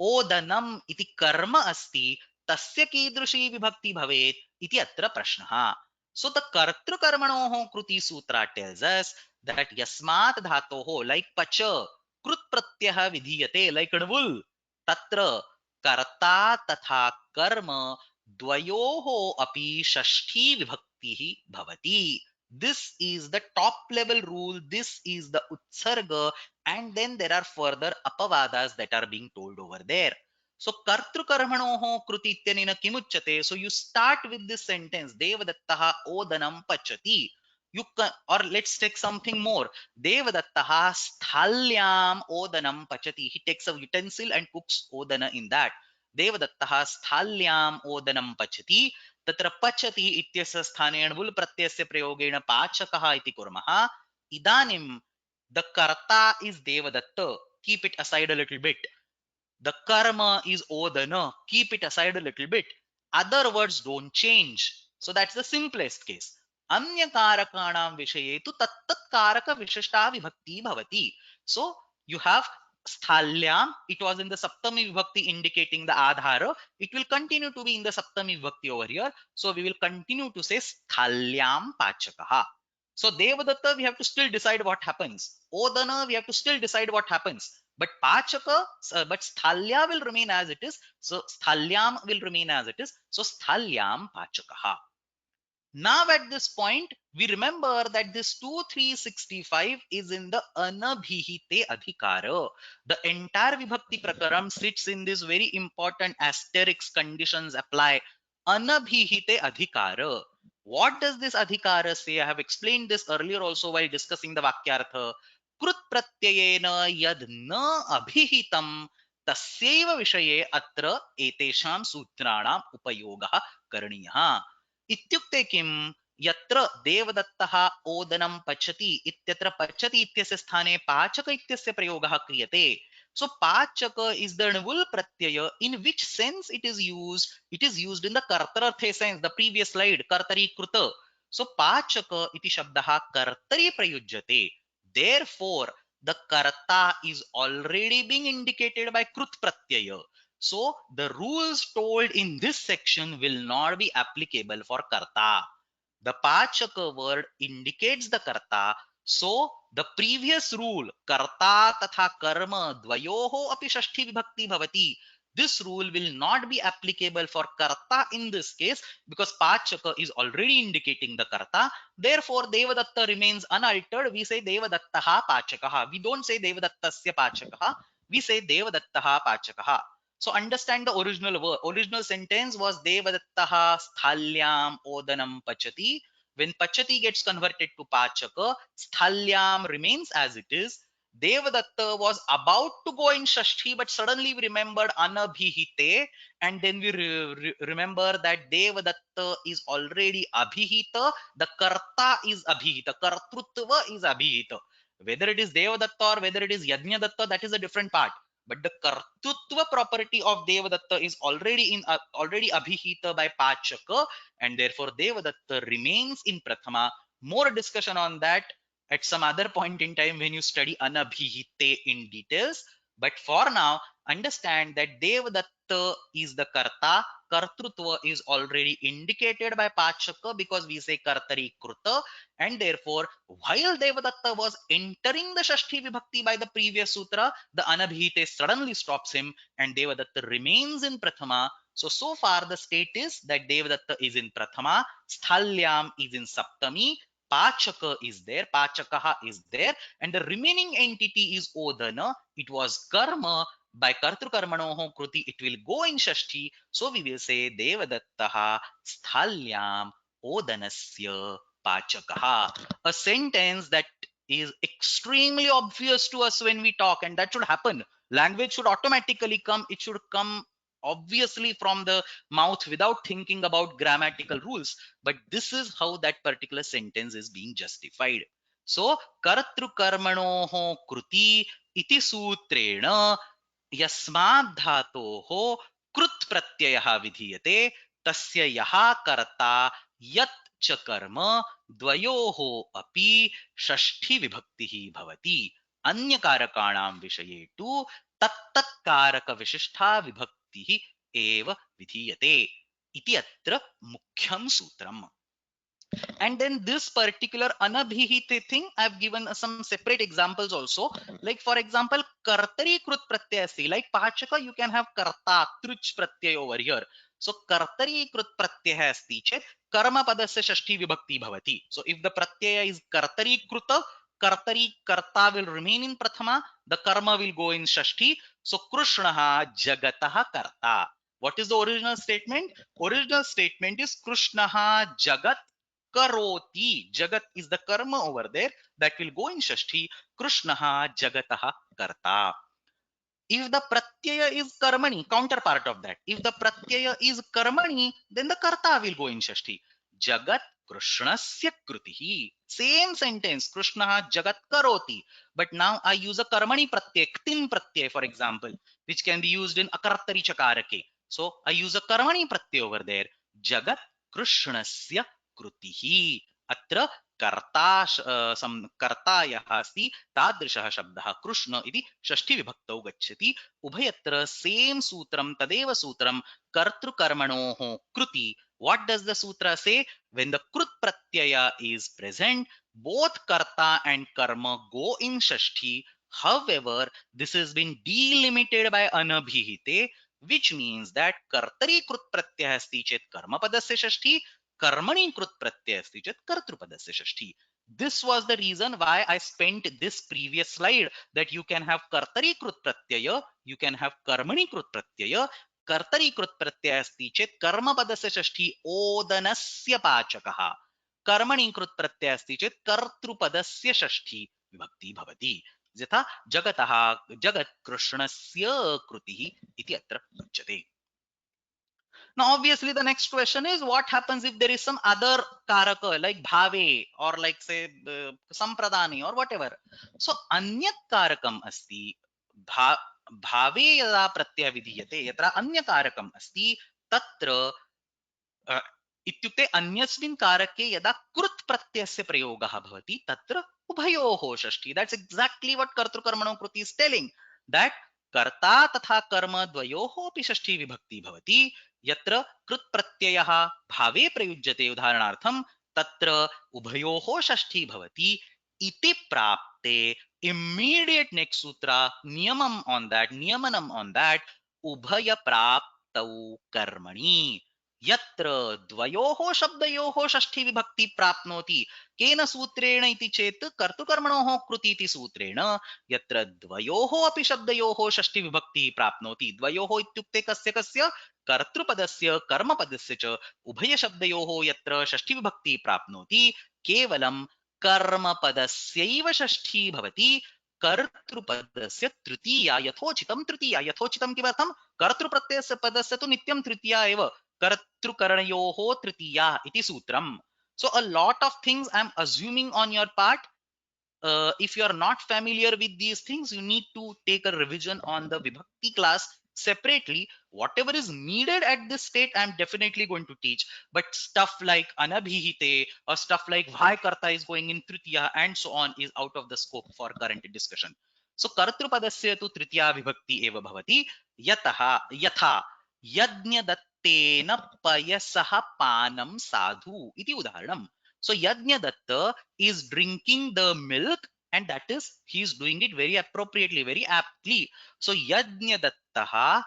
S1: Odanam iti karma asti tasya kidrushi vibhakti bhavet iti atra prashnaha. So the kartru karmanoho kruti sutra tells us that yasmat dhatoho like pacha krut pratyah vidhiyate like anvul tatra karta tatha karma dvayoho api shashti vibhakti bhavati. This is the top level rule. This is the utsarga, and then there are further apavadas that are being told over there. So kartru karmanoho kruti ityanena kimuchyate. So you start with this sentence devadattaha odanam pachati. You can, or let's take something more. Devadattaha sthalyam odanam pachati. He takes a utensil and cooks odana in that. Devadattaha sthalyam odanam pachati. तत्र पचति इत्यस्य स्थाने अणुवुल् प्रत्ययस्य प्रयोगेण पाचकः इति कुर्मः. इदानीं the karta is devadatta. Keep it aside a little bit. The karma is odana. Keep it aside a little bit. Other words don't change. So that's the simplest case. Anya karakanam vishaye tu tattat karaka vishishta vibhakti bhavati. So you have sthalyam. It was in the saptami vibhakti indicating the adhara. It will continue to be in the saptami vibhakti over here. So we will continue to say sthalyam pachakaha. So devadatta we have to still decide what happens. Odana we have to still decide what happens. But pachaka, but sthalya will remain as it is. So sthalyam will remain as it is. So sthalyam pachakaha. Now at this point, we remember that this 2365 is in the anabhihite adhikara. The entire vibhakti prakaram sits in this very important asterisk conditions apply. Anabhihite adhikara. What does this adhikara say? I have explained this earlier also while discussing the vakyartha. Krut pratyayena yad na abhihitam tasyeva vishaye atra etesham sutranam upayogah karaniyah. इत्युक्ते किं यत्र देवदत्तः ओदनं पचति इत्यत्र पचति इत्यस्य स्थाने पाचक इत्यस्य प्रयोगः क्रियते. So pachaka is the nvul pratyaya. In which sense it is used? It is used in the kartararthe sense. The previous slide kartari kruta. So pachaka iti shabdah kartari prayujyate. Therefore the karta is already being indicated by krut pratyaya. So the rules told in this section will not be applicable for karta. The pachaka word indicates the karta. So the previous rule karta तथा कर्म द्वयोः अपि षष्ठी विभक्ति भवति, this rule will not be applicable for karta in this case because pachaka is already indicating the karta. Therefore devadatta remains unaltered. We say devadattaha pachakaha. We don't say devadattasya pachakaha, we say devadattaha pachakaha. So understand the original word. Original sentence was devadattaha sthalyam odanam pachati. When pachati gets converted to pachaka, sthalyam remains as it is. Devadatta was about to go in Shashti, but suddenly we remembered Anabhihite, and then we remember that Devadatta is already Abhihita, the Karta is Abhihita, Kartrutva is Abhihita. Whether it is Devadatta or whether it is Yajnadatta, that is a different part. But the Kartrutva property of Devadatta is already Abhihita by Pachaka, and therefore Devadatta remains in Prathama. More discussion on that at some other point in time when you study Anabhihite in details. But for now, understand that Devadatta is the Karta. Kartrutva is already indicated by Pachaka because we say Kartari Kruta, and therefore, while Devadatta was entering the Shashti Vibhakti by the previous sutra, the Anabhihite suddenly stops him and Devadatta remains in Prathama. So far the state is that Devadatta is in Prathama, Sthalyam is in Saptami, Pachaka is there, Pachakaha is there, and the remaining entity is Odana. It was karma. By Kartrukarmanoho Kruti, it will go in Shashti. So we will say Devadattaha Sthalyam Odanasya Pachakaha. A sentence that is extremely obvious to us when we talk, and that should happen. Language should automatically come. It should come obviously from the mouth without thinking about grammatical rules, but this is how that particular sentence is being justified. So kartru karmanoho kruti iti sutrena यस्माद् धातोः कृत् प्रत्ययः विधीयते तस्य यः कर्ता यत् च कर्म द्वयोः अपि षष्ठी विभक्तिः भवति. अन्य कारकाणां विषये तु तत्तत् कारक विशिष्टा विभक्तिः एव विधीयते इति अत्र मुख्यं सूत्रम्. And then this particular anabhihite thing, I've given some separate examples also. Like for example, kartari krut pratyasi, like pachaka you can have karta truch pratyay over here. So kartari krut pratyaya asti chet karma padasya shashti vibhakti bhavati. So if the pratyaya is kartari kruta, kartari karta will remain in prathama, the karma will go in shashti. So krishnaha jagataha karta. What is the original statement? Original statement is krishnaha jagat karoti. Jagat is the karma over there that will go in Shashti. Krishnaha jagataha karta. If the pratyaya is karmani, counterpart of that. If the pratyaya is karmani, then the karta will go in Shashti. Jagat Krishnasya krutihi. Same sentence. Krishnaha jagat karoti. But now I use a karmani pratyay, ktin pratyay for example, which can be used in akartari chakarake. So I use a karmani pratyay over there. Jagat Krishnasya krutihi. Atra कर्ता कर्ता यः अस्ति तादृशः शब्दः कृष्ण इति षष्ठी विभक्तौ गच्छति. उभयत्र same सूत्रम तदेव सूत्रम कर्तृकर्मणोः कृति. What does the sutra say? When the krut pratyaya is present, both karta and karma go in shashti. However, this has been delimited by anabhihite, which means that kartari krut pratyaya asti chet karma padasya shashti, कर्मणि कृत प्रत्यय अस्ति चेत् कर्तृपदस्य षष्ठी. This was the reason why I spent this previous slide that you can have कर्तरी कृत प्रत्यय, you can have कर्मणि कृत प्रत्यय. कर्तरी कृत प्रत्यय अस्ति चेत् कर्मपदस्य षष्ठी ओदनस्य पाचकः, कर्मणि कृत प्रत्यय अस्ति चेत् कर्तृपदस्य षष्ठी विभक्ति भवति. यथा जगतः जगत् कृष्णस्य कृतिः इति अत्र उच्यते. Now, obviously, the next question is what happens if there is some other karaka like bhave or like say sampradani or whatever. So, anyat karakam asti bhave yada pratyaya vidhiyate yatra anya karakam asti tatra इत्युक्ते अन्यस्मिन् कारके यदा कृत् प्रत्ययस्य प्रयोगः भवति तत्र उभयोः षष्ठी. That's exactly what कर्तृकर्मणो Kriti is telling, that कर्ता तथा कर्म द्वयोः अपि षष्ठी विभक्ति भवति. यत्र कृत् प्रत्ययः भावे प्रयुज्यते उदाहरणार्थं तत्र उभयोः षष्ठी भवति इति prakte. Immediate next sutra, niyamam on that, niyamanam on that, ubhaya praptau karmani. यत्र द्वयोः शब्दयोः षष्ठी विभक्ति प्राप्नोति केन सूत्रेण इति चेत् कर्तृकर्मणोः कृति इति सूत्रेण यत्र द्वयोः अपि शब्दयोः षष्ठी विभक्ति प्राप्नोति द्वयोः इत्युक्ते कस्य कस्य कर्तृपदस्य कर्मपदस्य च उभयशब्दयोः यत्र षष्ठी विभक्ति प्राप्नोति केवलं कर्मपदस्यैव षष्ठी भवति कर्तृपदस्य तृतीया यथोचितं तृतीया यथोचितं किमर्थं कर्तृप्रत्ययस्य पदस्य तु नित्यं तृतीया एव कर्तृकरणयोः तृतीया इति सूत्रम्. So a lot of things I'm assuming on your part. If you are not familiar with these things, you need to take a revision on the Vibhakti class separately. Whatever is needed at this state, I'm definitely going to teach. But stuff like Anabhihite or stuff like why Karta is going in Tritiya and so on is out of the scope for current discussion. So Kartrupadasya tu Tritiya Vibhakti eva bhavati yataha yatha यज्ञदत्तेन पयसः पानं साधु इति उदाहरणम्. So Yajnadatta is drinking the milk and that is he is doing it very appropriately, very aptly. So Yajnadattaha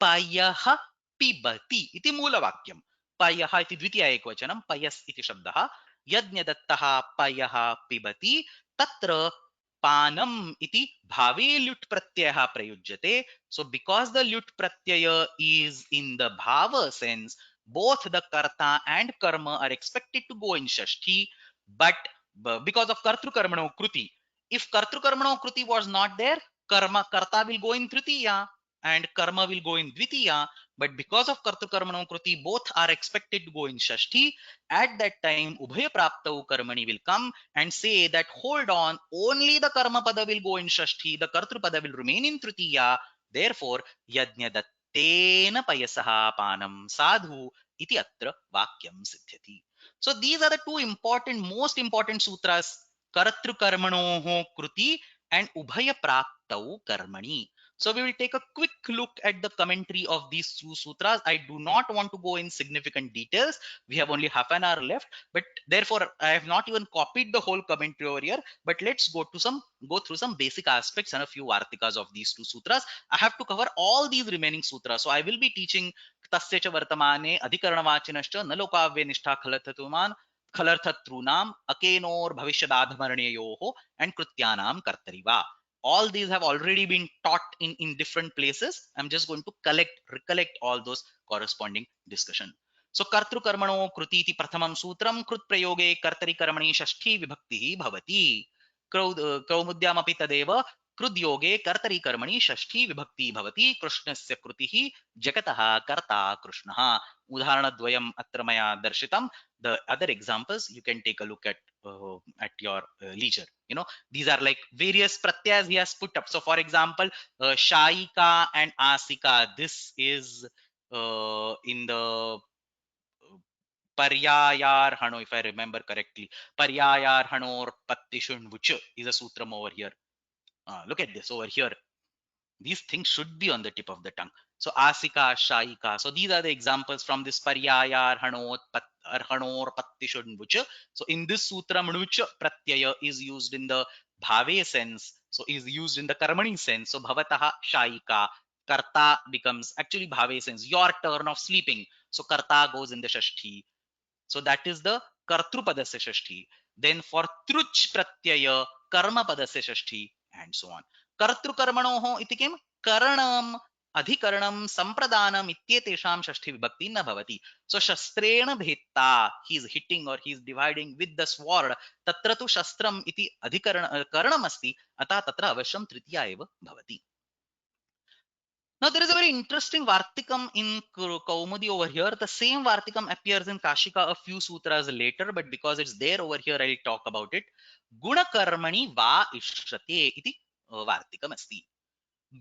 S1: payaha pibati iti मूलवाक्यम्. Payaha iti द्वितीया एकवचनं payas iti शब्दः. Yajnadattaha payaha pibati तत्र पानम इति भावे ल्युट् प्रत्ययः प्रयुज्यते. So because the ल्युट् pratyaya is in the bhava sense, both the karta and karma are expected to go in shashti, but because of kartrukarmano kruti, if kartrukarmano kruti was not there, karta will go in tritiya and karma will go in dvitiya. But because of kartrukarmano kruti, both are expected to go in shashti. At that time ubhaya praptau karmani will come and say that hold on, only the karma pada will go in shashti, the kartrupada will remain in tritiya. Therefore yajnadattena payasaha panam sadhu iti atra vakyam siddhyati. So these are the two important, most important sutras, Karatrukarmanoho Kruti and Ubhaya Praktau Karmani. So we will take a quick look at the commentary of these two sutras. I do not want to go in significant details. We have only half an hour left, but therefore I have not even copied the whole commentary over here. But let's go through some basic aspects and a few artikas of these two sutras. I have to cover all these remaining sutras. So I will be teaching तस्य च वर्तमाने अधिकरणवाचिनश्च न लोकाव्ये निष्ठा खलर्थतुमान् खलर्थतॄणाम् अकेनोर्भविष्यदाधमरणयोः and कृत्यानां कर्तरिवा. All these have already been taught in different places. I'm just going to recollect all those corresponding discussion. So कर्तृकर्मणो कृति इति प्रथमं सूत्रं कृत् प्रयोगे कर्तरि कर्मणि षष्ठी विभक्तिः भवति. कौमुद्यामपि तदेव कृद्योगे कर्तरि कर्मणि षष्ठी विभक्ति भवति. कृष्णस्य कृतिः जगतः कर्ता कृष्णः. उदाहरणद्वयम् अत्र मया दर्शितं. The other examples you can take a look at your leisure. You know, these are like various pratyas he has put up. So for example, Shaika and Asika, this is in the Paryayarhano, if I remember correctly. Paryayarhanor Pattishunvuch is a sutram over here. Look at this over here. These things should be on the tip of the tongue. So Asika, Shaika. So these are the examples from this Paryaya, Arhanor, Pattishunvucha. So in this sutra, Mnucha Pratyaya is used in the Bhave sense. So is used in the Karmani sense. So Bhavataha Shaika. Karta becomes actually Bhave sense. Your turn of sleeping. So Karta goes in the Shashti. So that is the Kartrupadasya Shashti. Then for Truch Pratyaya, Karmapadasya Shashti and so on. Kartrukarmanoho iti kim karanam adhikaranam sampradanam ityetesham shashti vibhakti na bhavati. So shastrena bhetta, he is hitting or he is dividing with the sword. Tatra tu shastram iti karanam asti, ata tatra avashyam tritiya eva bhavati. Now there is a very interesting Vartikam in Kaumudi over here. The same Vartikam appears in Kashika a few sutras later, but because it's there over here, I'll talk about it. Guna karmani va ishrate iti Vartikam asti.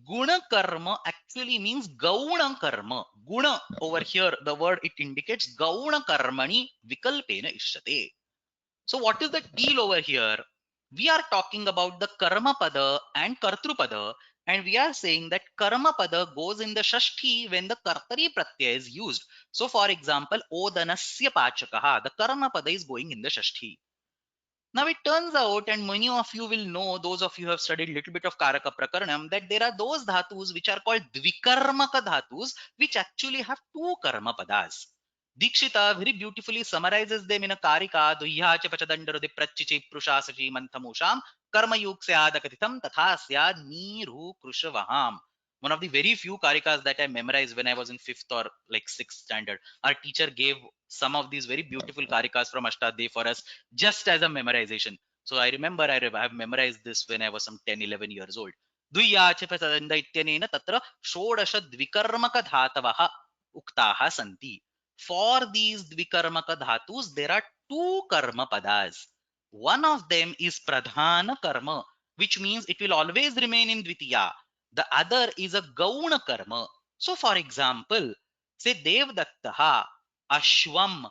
S1: Guna karma actually means gauna karma. Guna over here, the word it indicates gauna karmani vikalpena ishrate. So what is the deal over here? We are talking about the karma pada and kartrupada, and we are saying that karma pada goes in the shashti when the kartari pratyaya is used. So for example, odanasya pachakaha, the karma pada is going in the shashti. Now it turns out, and many of you will know, those of you who have studied little bit of Karaka Prakaranam, that there are those dhatus which are called Dvikarmaka dhatus, which actually have two karma padas. Dikshita very beautifully summarizes them in a Karika, Duyya cha pachadandaro prachichi prushasachi manthamusham karma yuk syad akathitam tatha syad niru krushavaham. One of the very few Karikas that I memorized when I was in 5th or like 6th standard. Our teacher gave some of these very beautiful Karikas from Ashtadhyayi for us just as a memorization. So I remember I have memorized this when I was some 10, 11 years old. द्वियाचपसन्द इत्यनेन तत्र षोडश द्विकर्मक धातवः uktaha santi. For these dvikarmaka dhatus, there are two karma padas. One of them is pradhana karma, which means it will always remain in dvitiya. The other is a gauna karma. So for example, say devdattaha ashwam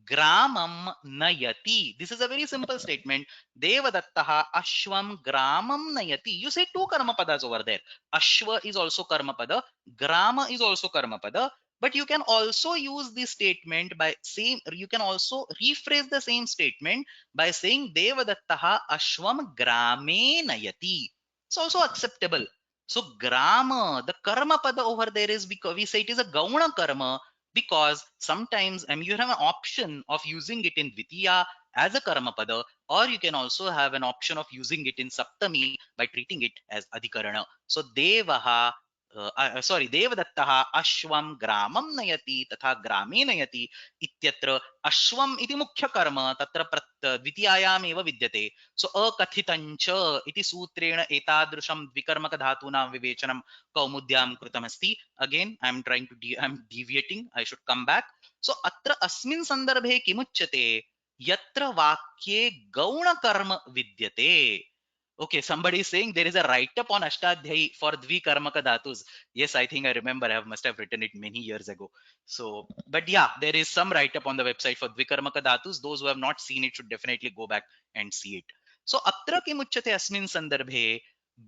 S1: gramam nayati. This is a very simple statement. Devadattaha ashwam gramam nayati. You say two karma padas over there. Ashwa is also karma pada. Grama is also karma pada. But you can also use this statement by saying, you can also rephrase the same statement by saying Devadattaha ashwam grame nayati. It's also acceptable. So grama, the karma pada over there is because we say it is a gauna karma, because sometimes you have an option of using it in Dvitiya as a karma pada, or you can also have an option of using it in Saptami by treating it as Adhikarana. So Devaha sorry Devadattaha ashwam gramam nayati तथा ग्रामे नयति इत्यत्र अश्वम इति मुख्य कर्म तत्र द्वितीयायाम एव विद्यते. सो अकथितञ्च इति सूत्रेण एतादृशं द्विकर्मक धातूनां विवेचनं कौमुद्यां कृतमस्ति. Again I am trying to I am deviating, I should come back. So अत्र अस्मिन् संदर्भे किमुच्यते, यत्र वाक्ये गौण कर्म विद्यते. Okay, somebody is saying there is a write-up on Ashtadhyayi for Dvikarmaka Dhatus. Yes, I think I remember. I must have written it many years ago. So, but yeah, there is some write-up on the website for Dvikarmaka Dhatus. Those who have not seen it should definitely go back and see it. So, atra kimuchyate asmin sandarbhe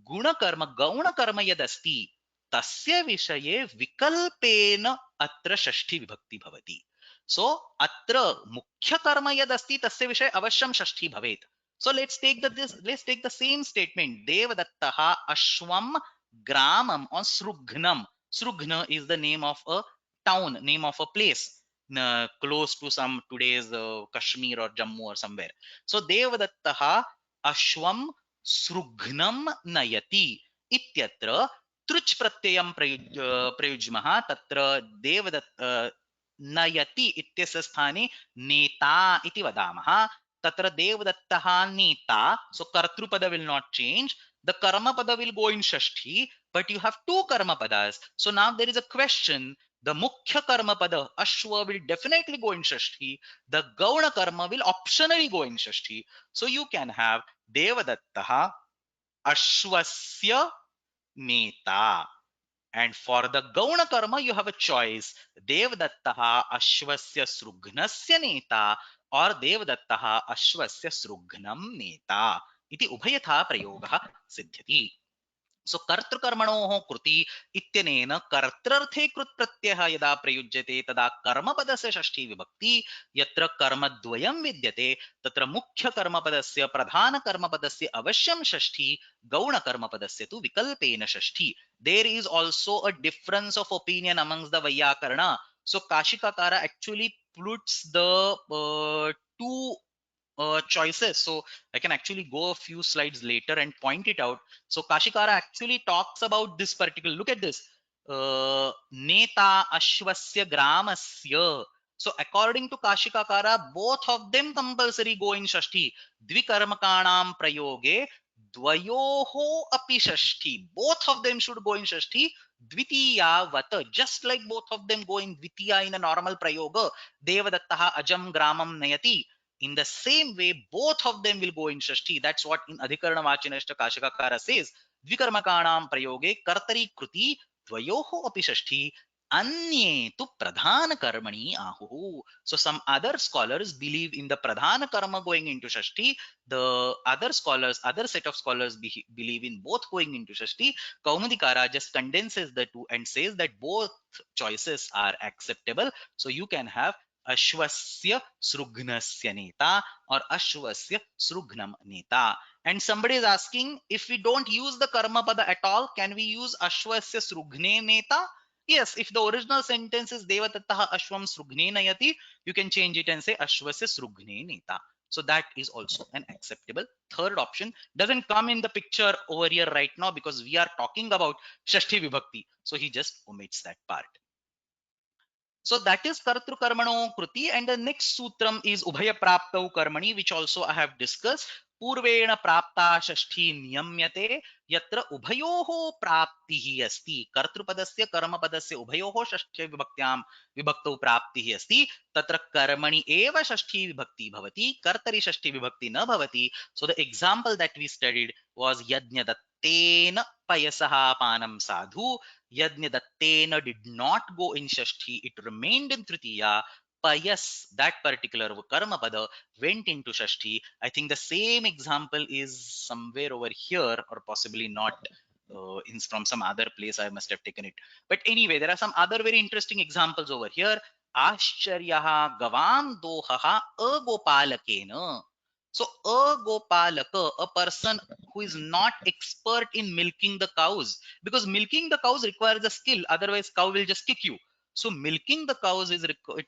S1: guna karma gauna karma yadasti tasya vishaye vikalpena atra shashti vibhakti bhavati. So, atra mukhya karma yadasti tasya vishaye avashyam shashti bhavet. So let's take the same statement. Devadattaha ashwam gramam or srughnam. Srughna is the name of a town, name of a place close to some today's Kashmir or Jammu or somewhere. So Devadattaha ashwam srughnam nayati ityatra truch pratyayam prayujmaha tatra devadatta नयति इत्यस्य स्थाने नेता इति वदामः. Tatra devadattaha neta. So kartrupada will not change. The karma pada will go in shashti, but you have two karma padas. So now there is a question. The mukhya karma pada ashwa will definitely go in shashti. The gauna karma will optionally go in shashti. So you can have devadattaha ashwasya neta. And for the gauna karma, you have a choice. Devdattaha ashwasya srugnasya neta or devdattaha ashwasya srugnam neta. Iti ubhayatha prayogah siddhyati. So कर्तृकर्मणोः कृति इत्यनेन कर्तृर्थे कृत् प्रत्ययः यदा प्रयुज्यते तदा कर्मपदस्य षष्ठी विभक्ति. यत्र कर्मद्वयं विद्यते तत्र मुख्य कर्मपदस्य प्रधान कर्मपदस्य अवश्यं षष्ठी, गौण कर्मपदस्य तु विकल्पेन षष्ठी. There is also a difference of opinion amongst the Vaiyakarana. So Kashikakara actually puts the two choices. So I can actually go a few slides later and point it out. So Kashikara actually talks about this particular. Look at this. Neta ashwasya gramasya. So according to Kashikakara, both of them compulsory go in shashti. Dvikarmakanam prayoge dvayoho api shashti. Both of them should go in shashti. Dvitiya vata. Just like both of them go in dvitiya in a normal prayoga. Devadattaha ajam gramam nayati. In the same way, both of them will go in Shashti. That's what in Adhikarana Vachinashta Kashikakara says. Dvikarmakanam prayoge kartari kruti dvayoho api Shashti anye tu pradhana karmani ahu. So some other scholars believe in the pradhana karma going into Shashti. The other scholars, other set of scholars believe in both going into Shashti. Kaumudikara just condenses the two and says that both choices are acceptable. So you can have Ashwasya Srugnasya Neta or Ashwasya Srugnam Neta. And somebody is asking, if we don't use the karma pada at all, can we use Ashwasya Srugne Neta? Yes, if the original sentence is Devatattaha Ashwam Srugne Nayati, you can change it and say Ashwasya Srugne Neta. So that is also an acceptable third option. Doesn't come in the picture over here right now because we are talking about Shashti Vibhakti. So he just omits that part. So that is Kartru Karmano Kruti, and the next sutram is Ubhaya Praptau Karmani, which also I have discussed. Purvena Prapta Shashti Niyamyate Yatra Ubhayoho Praptihi Asti. Kartrupadasya Karmapadasya Ubhayoho Shashti Vibhaktau Praptihi Asti. Tatra Karmani Eva Shashti Vibhakti Bhavati. Kartari Shashti Vibhakti Na Bhavati. So the example that we studied was Yajna Dattena Payasaha Panam Sadhu. Yajna Dattena did not go in Shashti, it remained in Tritiya. Payas, that particular karma pada, went into Shashti. I think the same example is somewhere over here, or possibly not. From some other place, I must have taken it. But anyway, there are some other very interesting examples over here. Ashcharyaha gavam dohaha agopalakena. So a gopalaka, a person who is not expert in milking the cows, because milking the cows requires a skill, otherwise cow will just kick you. So milking the cows it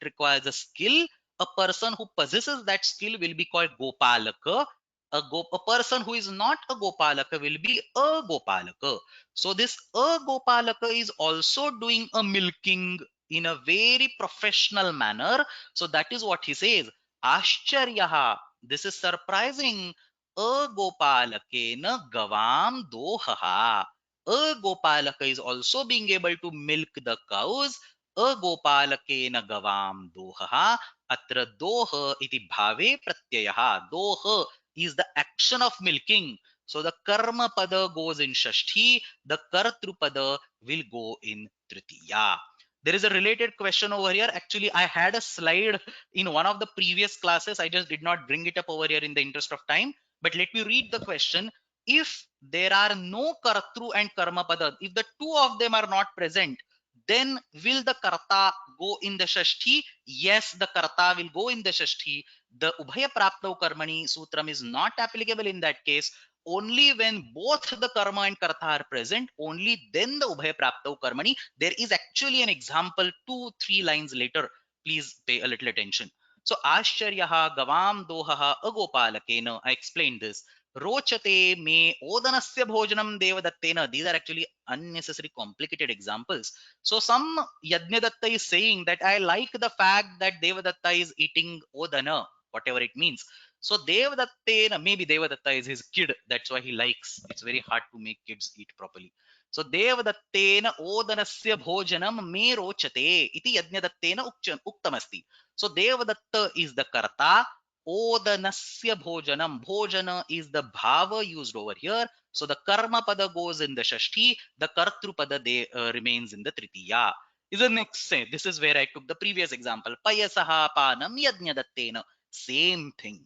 S1: requires a skill. A person who possesses that skill will be called gopalaka. A person who is not a gopalaka will be a gopalaka. So this a gopalaka is also doing a milking in a very professional manner. So that is what he says. Ashcharyaha, this is surprising. Agopalakena gavam dohaha. Agopalaka is also being able to milk the cows. Agopalakena gavam dohaha. Atra doha iti bhave pratyayaha. Doha is the action of milking. So the karma pada goes in Shashti, the kartru pada will go in Tritiya. There is a related question over here. Actually, I had a slide in one of the previous classes. I just did not bring it up over here in the interest of time. But let me read the question. If there are no kartru and karma pada, if the two of them are not present, then will the karta go in the Shashti? Yes, the karta will go in the Shashti. The Ubhaya Praptau Karmani Sutram is not applicable in that case. Only when both the karma and karta are present, only then the Ubhaya Praptau Karmani. There is actually an example 2-3 lines later. Please pay a little attention. So Ashcharyaha gavam dohaha agopalakena. I explained this. Rochate me odanasya bhojanam devadattena. These are actually unnecessary complicated examples. So some Yajnadatta is saying that I like the fact that Devadatta is eating odana, whatever it means. So Devadattena, maybe Devadatta is his kid, that's why he likes. It's very hard to make kids eat properly. So Devadattena odanasya bhojanam me rochate iti Yajnadattena uktamasti. So Devadatta is the karta, odanasya bhojanam. Bhojana is the bhava used over here. So the karma pada goes in the Shashti, the kartru pada remains in the Tritiya. Is the next say? This is where I took the previous example. Payasaha panam yajnadattena. Same thing.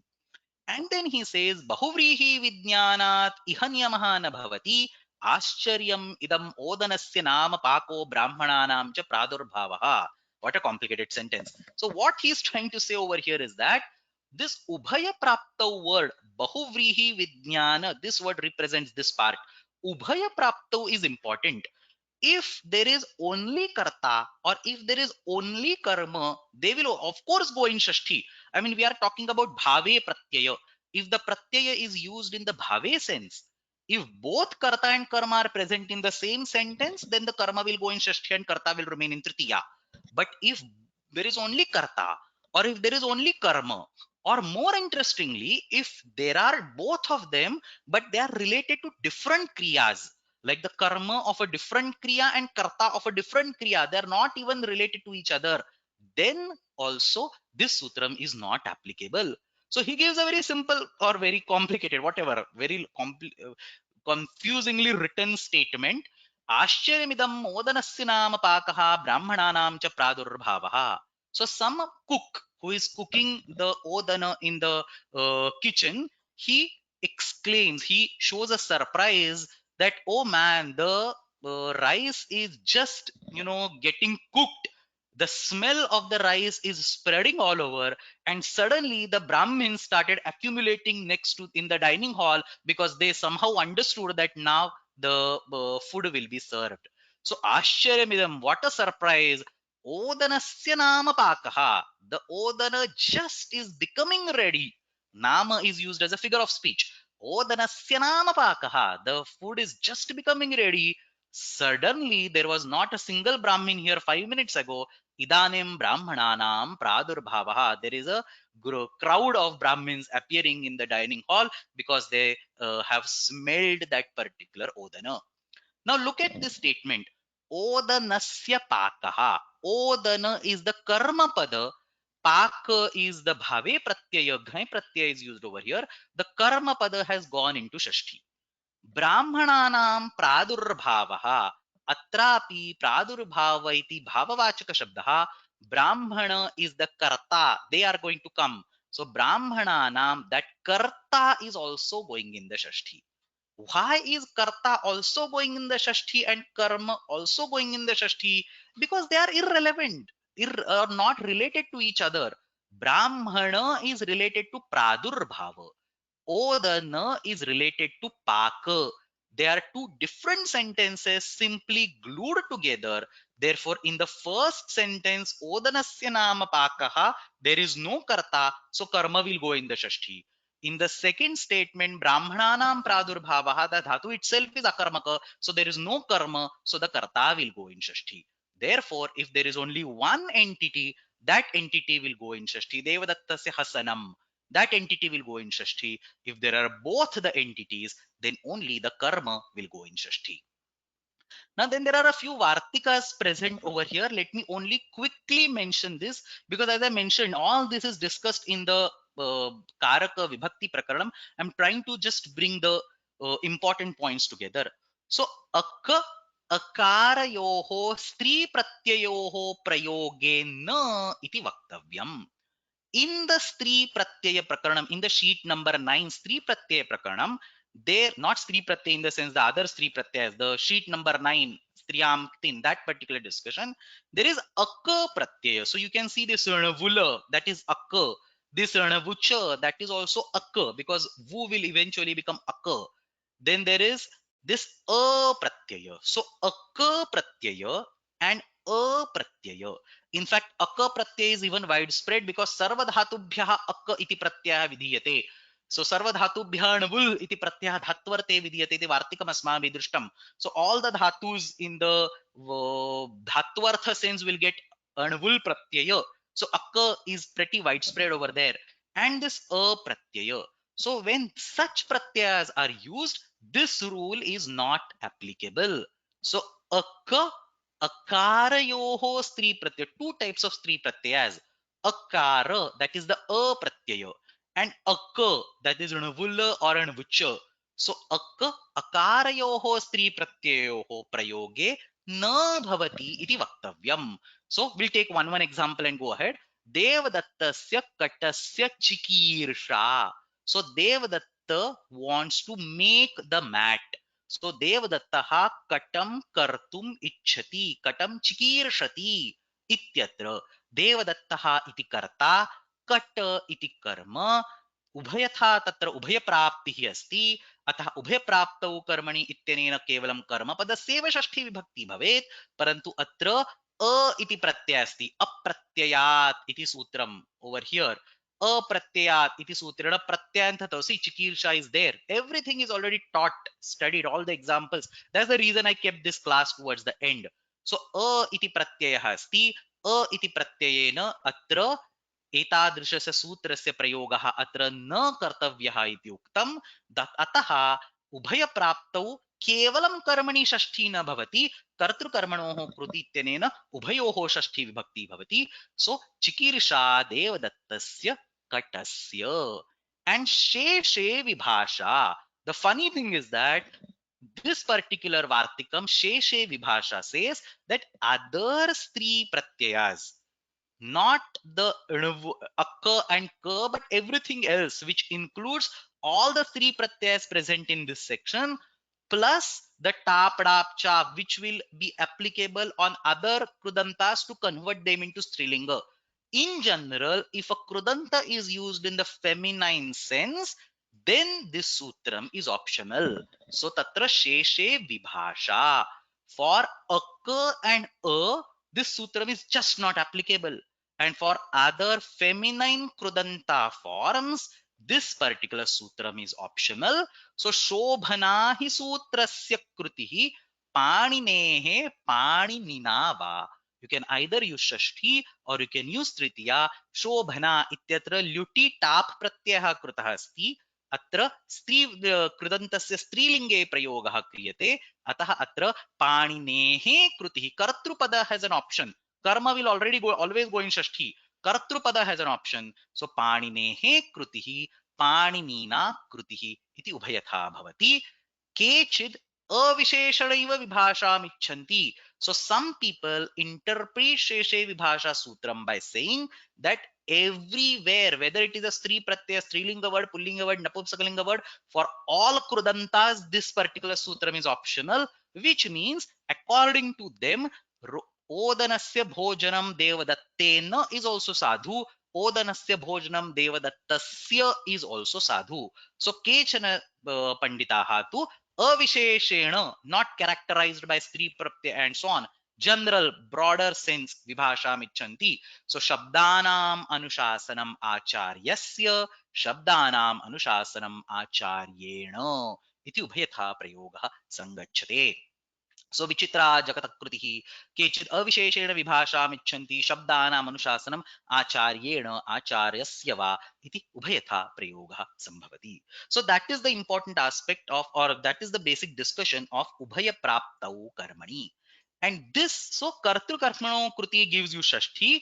S1: And then he says, Bahuvrihi Vijnanat Ihanyamaha na bhavati Ascharyam idam odanasya nama pako brahmananam cha pradurbhavaha. What a complicated sentence. So what he's trying to say over here is that this Ubhaya Praptau word, Bahuvrihi Vijnana, this word represents this part. Ubhaya Praptau is important. If there is only karta or if there is only karma, they will of course go in Shashti. I mean, we are talking about bhave pratyaya. If the pratyaya is used in the bhave sense, if both karta and karma are present in the same sentence, then the karma will go in Shashti and karta will remain in Tritiya. But if there is only karta or if there is only karma, or more interestingly, if there are both of them, but they are related to different kriyas, like the karma of a different kriya and karta of a different kriya, they are not even related to each other, then also this sutram is not applicable. So he gives a very simple or very complicated, whatever, very confusingly written statement. Ashcharyamidam modanasya nama pakaha brahmananam cha pradurbhavaha. So some cook who is cooking the odana in the kitchen, he exclaims, he shows a surprise that, oh man, the rice is just, getting cooked. The smell of the rice is spreading all over, and suddenly the Brahmins started accumulating next to in the dining hall because they somehow understood that now the food will be served. So Ashcharyamidam, what a surprise! Odanasya nama pakaha. The Odana just is becoming ready. Nama is used as a figure of speech. Odanasya nama pakaha. The food is just becoming ready. Suddenly, there was not a single Brahmin here 5 minutes ago. Idanim Brahmananam Pradurbhavaha. There is a crowd of Brahmins appearing in the dining hall because they have smelled that particular Odana. Now look at this statement. Odanasya pakaha. Odana is the karma pada. Paka is the bhave pratyaya. Ghai pratyaya is used over here. The karma pada has gone into Shashti. Brahmananam pradurbhavaha. Atrapi pradurbhava iti bhavavachaka shabdaha. Brahmana is the karta. They are going to come. So Brahmananam, that karta is also going in the Shashti. Why is karta also going in the Shashti and karma also going in the Shashti? Because they are irrelevant, or not related to each other. Brahmana is related to pradurbhava. Odana is related to paka. They are two different sentences simply glued together. Therefore, in the first sentence, Odanasya nama pakaha, there is no karta, so karma will go in the Shashti. In the second statement, Brahmananam pradurbhavaha, the dhatu itself is akarmaka, so there is no karma, so the karta will go in Shashti. Therefore, if there is only one entity, that entity will go in Shashti. Devadattasya hasanam. That entity will go in Shashti. If there are both the entities, then only the karma will go in Shashti. Now, then there are a few Vartikas present over here. Let me only quickly mention this because, as I mentioned, all this is discussed in the Karaka Vibhakti Prakaranam. I'm trying to just bring the important points together. So, akka akarayoho stri pratyayoho prayoge na iti vaktavyam. In the Stri Pratyaya Prakaranam, in the sheet number 9, Stri Pratyaya Prakaranam, there, not Stri Pratyaya in the sense the other Stri Pratyayas, the sheet number 9, Striyam, in that particular discussion, there is Akka Pratyaya. So you can see this Vula, that is Akka. This Vucha, that is also Akka, because Vu will eventually become Akka. Then there is this A Pratyaya. So Akka Pratyaya and A Pratyaya. In fact, akka pratyaya is even widespread because sarva dhatubhyah akka iti pratyaya vidhiyate. So sarva dhatubhyah navul iti pratyaya dhatvarte vidhiyate iti vartikam asmabi drishtam. So all the dhatus in the dhatvartha sense will get anvul pratyaya. So akka is pretty widespread over there. And this a pratyaya. So when such pratyayas are used, this rule is not applicable. So akka akarayoho stri pratyaya. Two types of stri pratyayas. Akara, that is the a pratyaya, and akka, that is anavulla or anavucha. So akka akarayoho stri pratyayoho prayoge na bhavati iti vaktavyam. So we'll take one example and go ahead. Devadatta katasya chikirsha. So Devadatta wants to make the mat. So Devadattaha katam kartum ichhati, katam chikirshati ityatra. Devadattaha iti karta, kat iti karma, उभयथा तत्र उभयप्राप्तिः अस्ति, अतः उभयप्राप्तौ कर्मणि इत्यनेन केवलं कर्मपदस्यैव षष्ठी विभक्ति भवेत्, परन्तु अत्र अ इति प्रत्ययः अस्ति, अप्रत्ययात् इति सूत्रम् over here. Apratyayat iti sutrena pratyanthato. See, chikirsha is there. Everything is already taught, studied, all the examples. That's the reason I kept this class towards the end. So, a iti pratyayah asti. A iti pratyayena atra एतादृशस्य सूत्रस्य प्रयोगः अत्र न कर्तव्यः इति उक्तं. अतः उभयप्राप्तौ केवलं कर्मणि षष्ठी न भवति, कर्तृकर्मणोः कृति इत्यनेन उभयोः षष्ठी विभक्ति भवति. सो चिकीर्षा देवदत्तस्य कटस्य and sheshe vibhasha. The funny thing is that this particular vartikam sheshe vibhasha says that other stri pratyayas, not the akka and ka, but everything else, which includes all the three pratyayas present in this section, plus the tap, dap, chap, which will be applicable on other krudantas to convert them into strilinga. In general, if a krudanta is used in the feminine sense, then this sutram is optional. So tatra sheshe vibhasha. For akka and this sutram is just not applicable. And for other feminine krudanta forms, this particular sutram is optional. So shobhana hi sutrasya krutihi paninehe paninina va. You can either use shashti or you can use tritiya. Shobhana ityatra lyuti tap pratyah krutah asti. अत्र स्त्री कृदन्तस्य स्त्रीलिंगे प्रयोगः क्रियते अतः अत्र पाणिनेः कृतिः कर्तृपद has an option. Karma will always go in shashti. Kartrupada has an option. So पाणिनेः कृतिः पाणिनीना कृतिः इति उभयथा भवति. केचिद् अविशेषणैव विभाषाम् इच्छन्ति. So some people interpret sheshe vibhasha sutram by saying that everywhere, whether it is a stri pratyaya, strilinga word, pullinga word, napumsakalinga word, for all krudantas, this particular sutram is optional, which means according to them, odanasya bhojanam devadattena is also sadhu. Odanasya bhojanam devadattasya is also sadhu. So kechana panditaha tu avisheshena, not characterized by stri pratyaya and so on, general broader sense vibhasham icchanti. So shabdanam anushasanam acharyasya shabdanam anushasanam acharyena iti ubhayatha prayogah sangachyate. सो विचित्रा जगतकृतिः केचित् अविशेषेण विभाषाम् इच्छन्ति शब्दानाम् अनुशासनम् आचार्येण आचार्यस्य वा इति उभयथा प्रयोगः संभवति. So that is the important aspect of, or that is the basic discussion of ubhaya praptau karmani. And this, so kartru karmano kriti gives you shashti,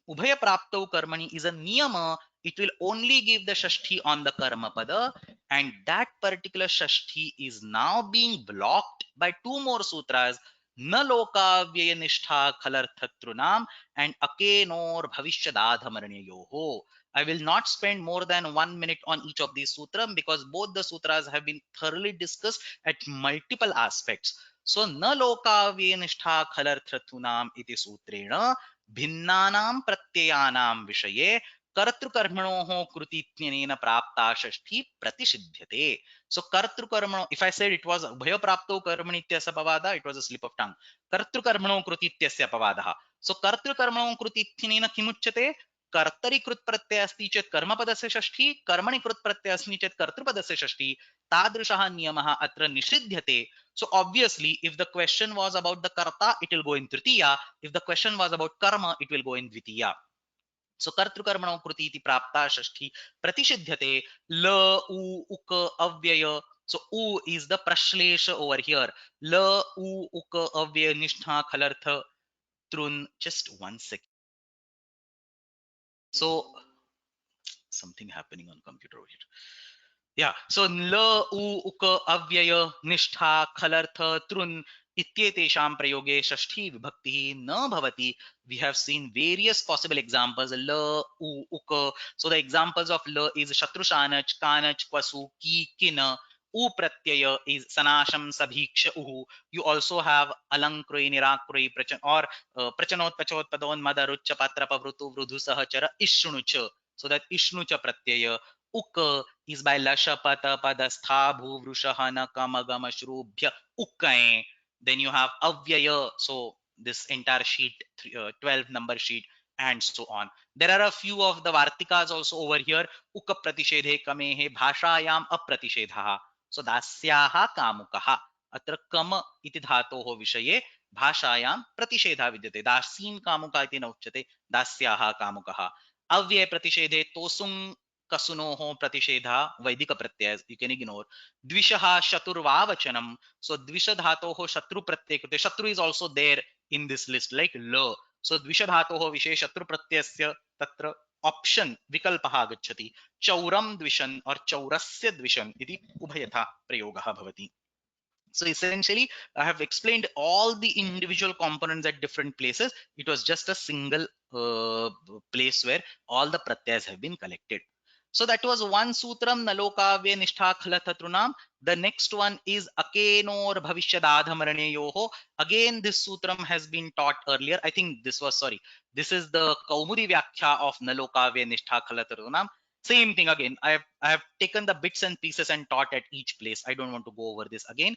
S1: ubhaya praptau karmani is a niyama. It will only give the shashti on the karma pada, and that particular shashti is now being blocked by two more sutras, na loka vyayanistha khalarthatrunam and akenor bhavishyadadhamarnyayoho. I will not spend more than 1 minute on each of these sutras because both the sutras have been thoroughly discussed at multiple aspects. So na loka vyayanistha khalarthatrunam iti sutrena भिन्नानां प्रत्ययानां विषये कर्तृकर्मणोः कृतित्वेन प्राप्ता षष्ठी प्रतिषिध्यते. So कर्तृकर्मणो, if I said it was ubhaya prapto karmani ityasya apavada, it was a slip of tongue. कर्तृकर्मणो कृति इत्यस्य अपवादः. So कर्तृकर्मणो कृति इत्यनेन किमुच्यते? कर्तरि कृत् प्रत्यय अस्ति चेत् कर्मपदस्य षष्ठी, कर्मणि कृत् प्रत्यय अस्ति चेत् कर्तृपदस्य षष्ठी. तादृशः नियमः अत्र निषिध्यते. So obviously if the question was about the karta, it will go in tritiya. If the question was about karma, it will go in dvitiya. So कर्तृकर्मणो कृति इति प्राप्ता षष्ठी प्रतिषिध्यते. ल उ उक अव्यय. So u is the prashlesha over here. ल उ उक अव्यय निष्ठा खलर्थ trun. Just 1 second. So something happening on computer over here. Yeah, so ल उ उक अव्यय निष्ठा खलर्थ trun इत्येतेषां प्रयोगे षष्ठी विभक्तिः न भवति. We have seen various possible examples. ल उ उक. So the examples of ल is shatrushanach, kanach, kwasu, ki, kin. U pratyaya is sanasham, sabhiksha, uhu. You also have alankroi, nirakroi, prachan, or prachanot, pachot, padon, madarucha, patra, pavrutu, vrudhu, sahachara, ishnucha. So that ishnucha pratyaya. Uk is by lasha, pata, padastha, bhu, vrushaha, nakama, gama, shrubhya, ukkae. Then you have avyaya. So this entire sheet, 12 number sheet, and so on. There are a few of the vartikas also over here. Uka pratishedhe kamehe bhashayam apratishedaha. So dasyaha kamukaha. अत्र कम इति धातोः विषये भाषायां प्रतिषेधः विद्यते. दासीं कामुका इति न उच्यते, दास्याः कामुकः. अव्यय प्रतिषेधे तोसुं कसुनोः प्रतिषेधः वैदिक प्रत्यय, you can ignore. द्विषः शतुर्वावचनम. So द्विष धातोः शत्रु प्रत्यय कृते, शत्रु is also there in this list like ल. So द्विष धातोः विषये शत्रु प्रत्ययस्य तत्र ऑप्शन विकल्पः आगच्छति. चौरम द्विषन् और चौरस्य द्विषन् इति उभयथा प्रयोगः भवति. So essentially, I have explained all the individual components at different places. It was just a single place where all the pratyas have been collected. So that was one sutram nalokavya nishtha khalathatrunam. The next one is akenor bhavishyadadhamaranyoho. Again, this sutram has been taught earlier. I think this was, sorry, this is the Kaumudi Vyakhya of nalokavya nishtha khalathatrunam. Same thing again. I have taken the bits and pieces and taught at each place. I don't want to go over this again,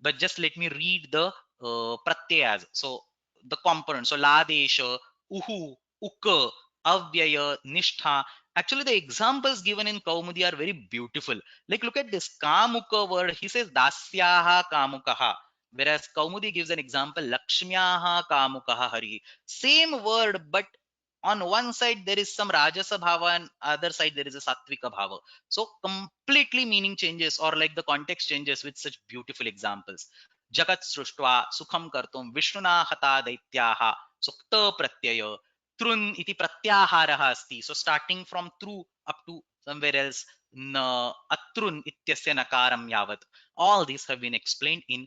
S1: but just let me read the pratyayas. So the components. So ladesha, uhu, ukka, avyaya, nishtha. Actually, the examples given in Kaumudi are very beautiful. Like, look at this Kamuka word. He says Dasyaha Kamukaha. Whereas Kaumudi gives an example Lakshmyaha Kamukaha Hari. Same word, but on one side there is some Rajasa Bhava and other side there is a Sattvika Bhava. So completely meaning changes, or like the context changes with such beautiful examples. Jagat Sruštva Sukham Kartum Vishnuna Hata Daityaha Sukta Pratyaya Trun iti pratyaharaha asti. So starting from tru up to somewhere else, atrun ityasya nakaram yavat. All these have been explained in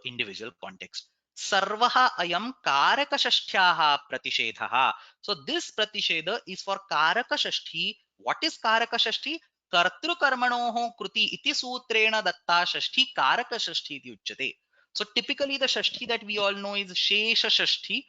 S1: individual context. Sarvaha ayam karaka shashtyaha pratishedhaha. So this pratishedha is for karaka shashti. What is karaka shashti? Kartru karmanoho kruti iti sutrena datta shashti karaka shashti iti uchyate. So typically the shashti that we all know is shesha shashti,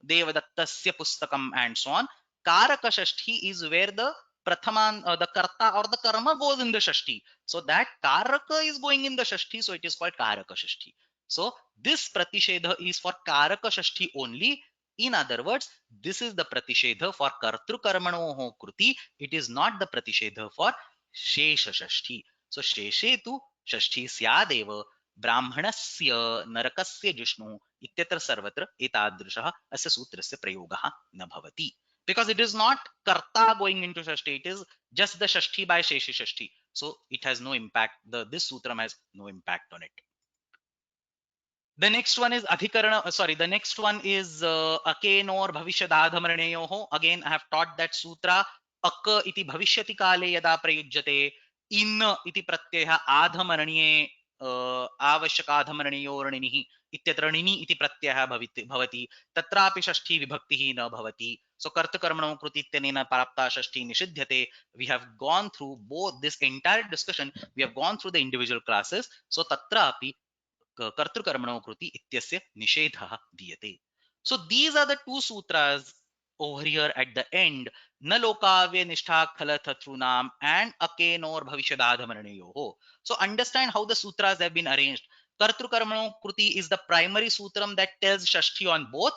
S1: Devadattasya Pustakam, and so on. Karaka Shashti is where the Prathaman, the Karta or the Karma goes in the Shashti. So that Karaka is going in the Shashti, so it is called Karaka Shashti. So this Pratishedha is for Karaka Shashti only. In other words, this is the Pratishedha for Kartru Karmanoho Kruti. It is not the Pratishedha for Shesha Shashti. So Sheshetu Shashti Syadeva ब्राह्मणस्य नरकस्य जिष्णु इत्यत्र सर्वत्र एतादृशः अस्य सूत्रस्य प्रयोगः न भवति, because it is not karta going into shashti, it is just the shashti by sheshi shashti, so it has no impact. This sutram has no impact on it. The next one is adhikarana, the next one is akenor bhavishyadadhamaranyoho. Again, I have taught that sutra. Ak iti bhavishyati kale yada prayujyate, in iti pratyaya adhamaranye आवश्यकाधमरणीयो रणिनिः इत्यत्र णिनि इति प्रत्ययः भवति, तत्रापि षष्ठी विभक्तिः न भवति. So कर्तकर्मणो कृति इत्यनेन प्राप्ता षष्ठी निषिध्यते. We have gone through both this entire discussion. We have gone through the individual classes. So तत्रापि कर्तृकर्मणो कृति इत्यस्य निषेधः दीयते. So these are the two sutras over here at the end. न लोकाव्य निष्ठा खलथथ्रूनाम and akenor bhavishyadadhamaranayoho. So understand how the sutras have been arranged. Kartrukarmano Kruti is the primary sutram that tells Shashti on both.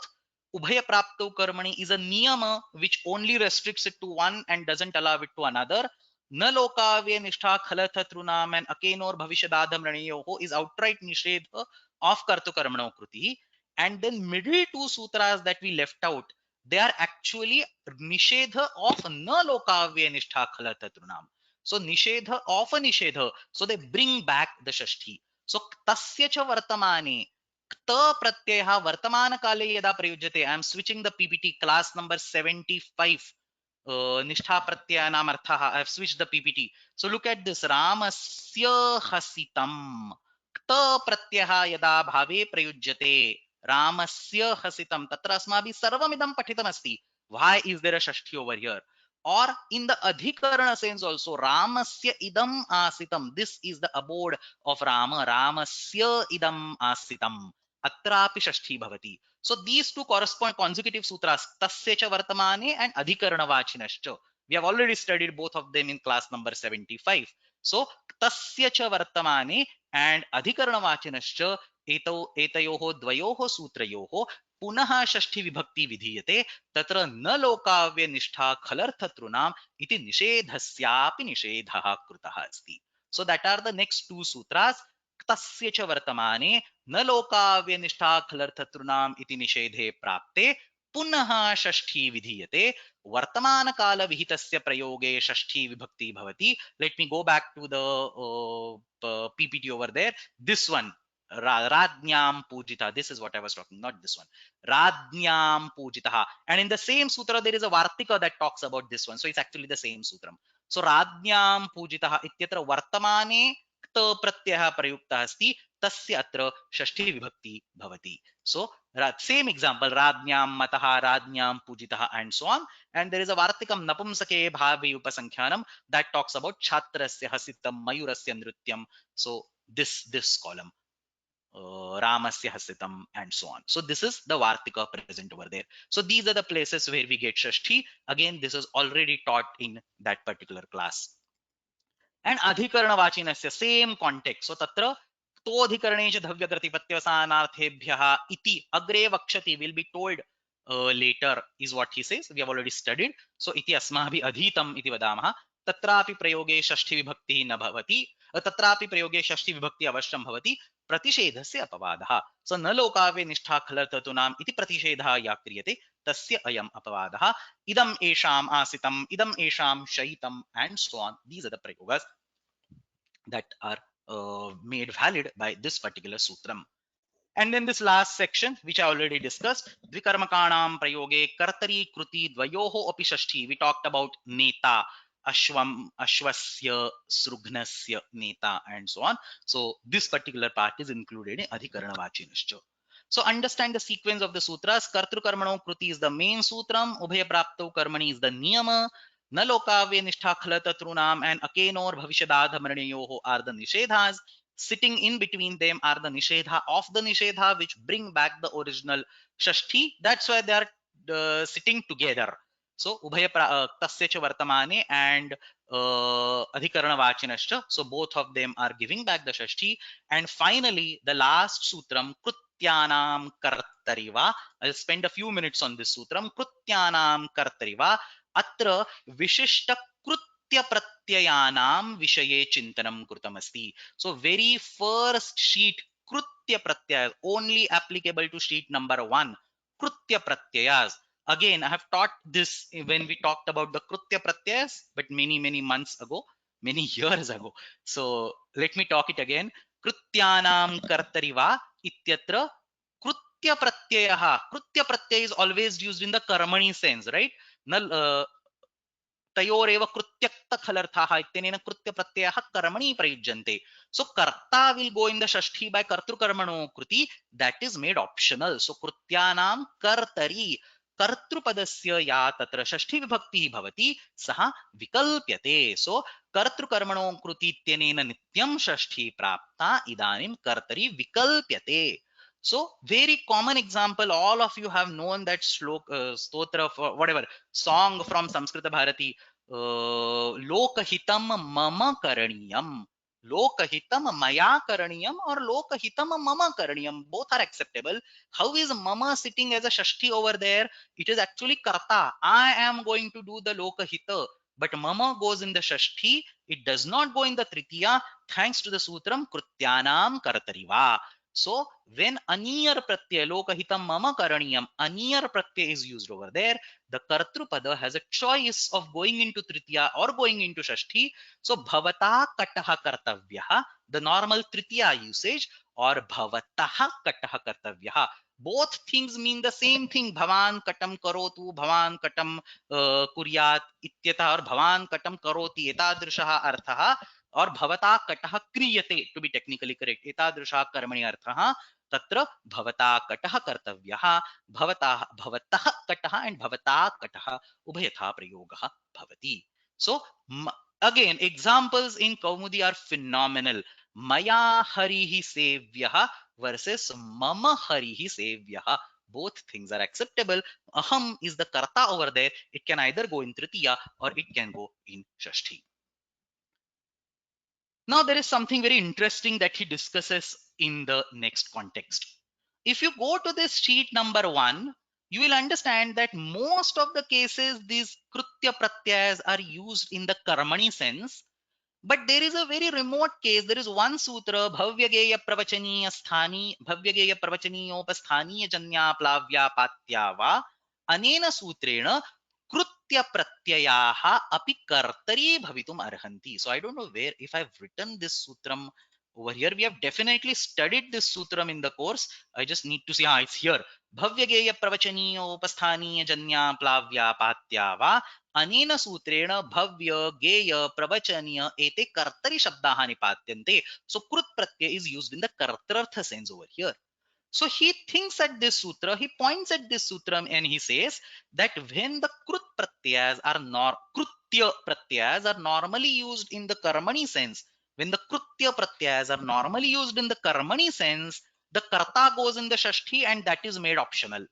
S1: Ubhaya Prapto Karmani is a niyama which only restricts it to one and doesn't allow it to another. न लोकाव्य निष्ठा खलथथ्रूनाम and akenor bhavishyadadhamaranayoho is outright nishedha of Kartrukarmano Kruti. And then middle two sutras that we left out, they are actually nishedha of na lokavya nishtha khalathatrunam. So nishedha of a nishedha. So they bring back the shashti. So tasya cha vartamane kta pratyaya vartamana kale yada prayujyate. I am switching the PPT, class number 75. Nishtha pratyaya nam arthaha. I have switched the PPT. So look at this. Ramasya hasitam kta pratyaya yada bhave prayujyate. Ramasya hasitam. Tatra asmabhi sarvamidam pathitam asti. Why is there a shashti over here? Or in the adhikarana sense also, Ramasya idam asitam. This is the abode of Rama. Ramasya idam asitam. Atrapi shashti bhavati. So these two correspond consecutive sutras, tasya cha vartamane and adhikarana vachinascha. We have already studied both of them in class number 75. So tasya cha vartamane and adhikarana vachinascha एतयोः द्वयोः सूत्रयोः पुनः षष्ठी विभक्ति विधीयते. तत्र न लोकाव्य निष्ठा खलर्थतृणाम इति निषेधस्यापि निषेधः कृतः अस्ति. So that are the next two sutras. तस्य च वर्तमाने न लोकाव्य निष्ठा खलर्थतृणाम इति निषेधे प्राप्ते पुनः षष्ठी विधीयते. वर्तमान काल विहितस्य प्रयोगे षष्ठी विभक्ति भवति. Let me go back to the PPT over there. This one, Radnyam Pujita. This is what I was talking, not this one. Radnyam Pujitaha. And in the same sutra, there is a Vartika that talks about this one. So it's actually the same sutram. So Radnyam Pujitaha ityatra Vartamane kta pratyaya prayukta asti tasya atra shashti vibhakti bhavati. So Same example, Radnyam Mataha, Radnyam Pujitaha, and so on. And there is a Vartikam Napumsake Bhavi Upasankhanam that talks about Chatrasya Hasitam Mayurasya Nrityam. So this column. Ramasya Hasitam, and so on. So this is the Vartika present over there. So these are the places where we get Shashti. Again, this is already taught in that particular class. And adhikaranavachinasya, same context. So tatra तोधिकरणेश धव्यकृतिपत्यवसानार्थेभ्यः इति अग्रे वक्षति will be told later is what he says. We have already studied. So इति अस्माभिः अधीतम् इति वदामः. तत्रापि प्रयोगे षष्ठी विभक्तिः न भवति. तत्रापि प्रयोगे षष्ठी विभक्ति अवश्यं भवति. प्रतिषेधस्य अपवादः. So न लोकाव्ये निष्ठा खलर्ततूनाम् इति प्रतिषेधः या क्रियते तस्य अयम् अपवादः. Idam esham asitam, idam esham shaitam, and so on. These are the prayogas that are made valid by this particular sutram. And then this last section, which I already discussed, Dvikarmakanam prayoge kartari kruti dvayoho api shashti. We talked about neta, ashvam, ashvasya, srugnasya, neta, and so on. So this particular part is included in adhikaranavachinascha. So understand the sequence of the sutras. Kartru karmano kruti is the main sutram. Ubhaya prapto karmani is the niyama. न लोकाव्य निष्ठा खलतृणाम and akenor bhavishadadhamraniyoho are the nishedhas. Sitting in between them are the nishedha of the nishedha which bring back the original shashti. That's why they are sitting together. So ubhaya tasya cha vartamane and adhikarana vachinascha. So both of them are giving back the shashti. And finally, the last sutram, krutyanam kartariva. I'll spend a few minutes on this sutram. Krutyanam kartariva. अत्र विशिष्ट कृत्य प्रत्ययानां विषये चिंतनं कृतमस्ति. So very first sheet krutya pratyayas only applicable to sheet number 1. Krutya pratyayas. Again, I have taught this when we talked about the krutya pratyayas, but many months ago, many years ago. So let me talk it again. Krutyanam kartariva ityatra krutya pratyayah. Krutya pratyaya is always used in the karmani sense, right? तयोरेव कृत्यक्त खलर्थाः इत्यनेन कृत्य प्रत्ययः कर्मणि प्रयुज्यन्ते. So karta will go in the shashti by kartrukarmano kriti. That is made optional. So कृत्यानां कर्तरि कर्तृपदस्य या तत्र षष्ठी विभक्तिः भवति सः विकल्प्यते. So कर्तृकर्मणो कृति इत्यनेन नित्यं षष्ठी प्राप्ता इदानीं कर्तरि विकल्प्यते. So very common example, all of you have known that stotra, whatever song from Samskrita Bharati, Lokahitam mama karaniyam, Lokahitam maya karaniyam, or Lokahitam mama karaniyam. Both are acceptable. How is mama sitting as a shashti over there? It is actually karta. I am going to do the Lokahita. But mama goes in the shashti. It does not go in the tritiya. Thanks to the sutram krutyanam kartariva. So when aniyar pratyay lokahitam mama karaniyam, aniyar pratyay is used over there, the kartrupada has a choice of going into tritiya or going into shashti. So bhavata kataha kartavyaha, the normal tritiya usage, or bhavataha kataha kartavyaha. Both things mean the same thing. Bhavan katam karotu, bhavan katam kuryat ityata, or bhavan katam karoti etadrishaha arthaha, और भवता कटः क्रियते, to be technically correct, एतादृशः कर्मणि अर्थः तत्र भवता कटः कर्तव्यः, भवता भवतः कटः एंड भवता कटः उभयथा प्रयोगः भवति. So again examples in Kaumudi are phenomenal. मया हरिः सेव्यः वर्सेस मम हरिः सेव्यः. Both things are acceptable. Aham is the karta over there. It can either go in tritiya or it can go in shashti. Now, there is something very interesting that he discusses in the next context. If you go to this sheet number 1, you will understand that most of the cases these krutya pratyayas are used in the karmani sense. But there is a very remote case. There is one sutra, bhavyageya pravachaniya sthani, bhavyageya pravachaniyopasthaniya janya plavya patya va, anena sutrena कृत्य प्रत्ययाः अपि कर्तरी भवितुम् अर्हन्ति. So I don't know where, if I've written this sutram over here. We have definitely studied this sutram in the course. I just need to see. It's here. भव्यगेय प्रवचनीय उपस्थानीय जन्या प्लाव्या पात्या वा अनेन सूत्रेण भव्य गेय प्रवचनीय एते कर्तरि शब्दाः निपात्यन्ते. So कृत प्रत्यय is used in the कर्तर्थ sense over here. So he thinks at this sutra, he points at this sutra and he says that when the krut pratyas are krutya pratyas are normally used in the karmani sense, when the krutya pratyas are normally used in the karmani sense, the karta goes in the shashti and that is made optional.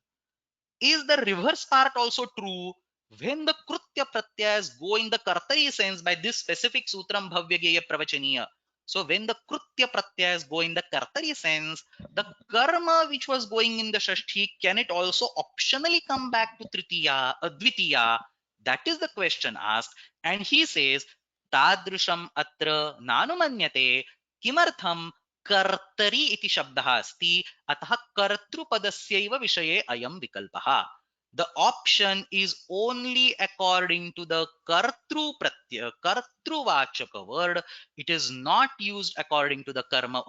S1: Is the reverse part also true? When the krutya pratyas go in the kartari sense by this specific sutram bhavyageya pravachaniya, so when the krutya pratyas go in the kartari sense, the karma which was going in the shashti, can it also optionally come back to tritiya, dvitiya? That is the question asked. And he says, tadrusham atra nanumanyate kimartham कर्तरि इति शब्दः अस्ति अतः कर्तृपदस्यैव विषये अयं विकल्पः. The option is only according to the kartru pratyaya, kartruvachaka word. It is not used according to the karma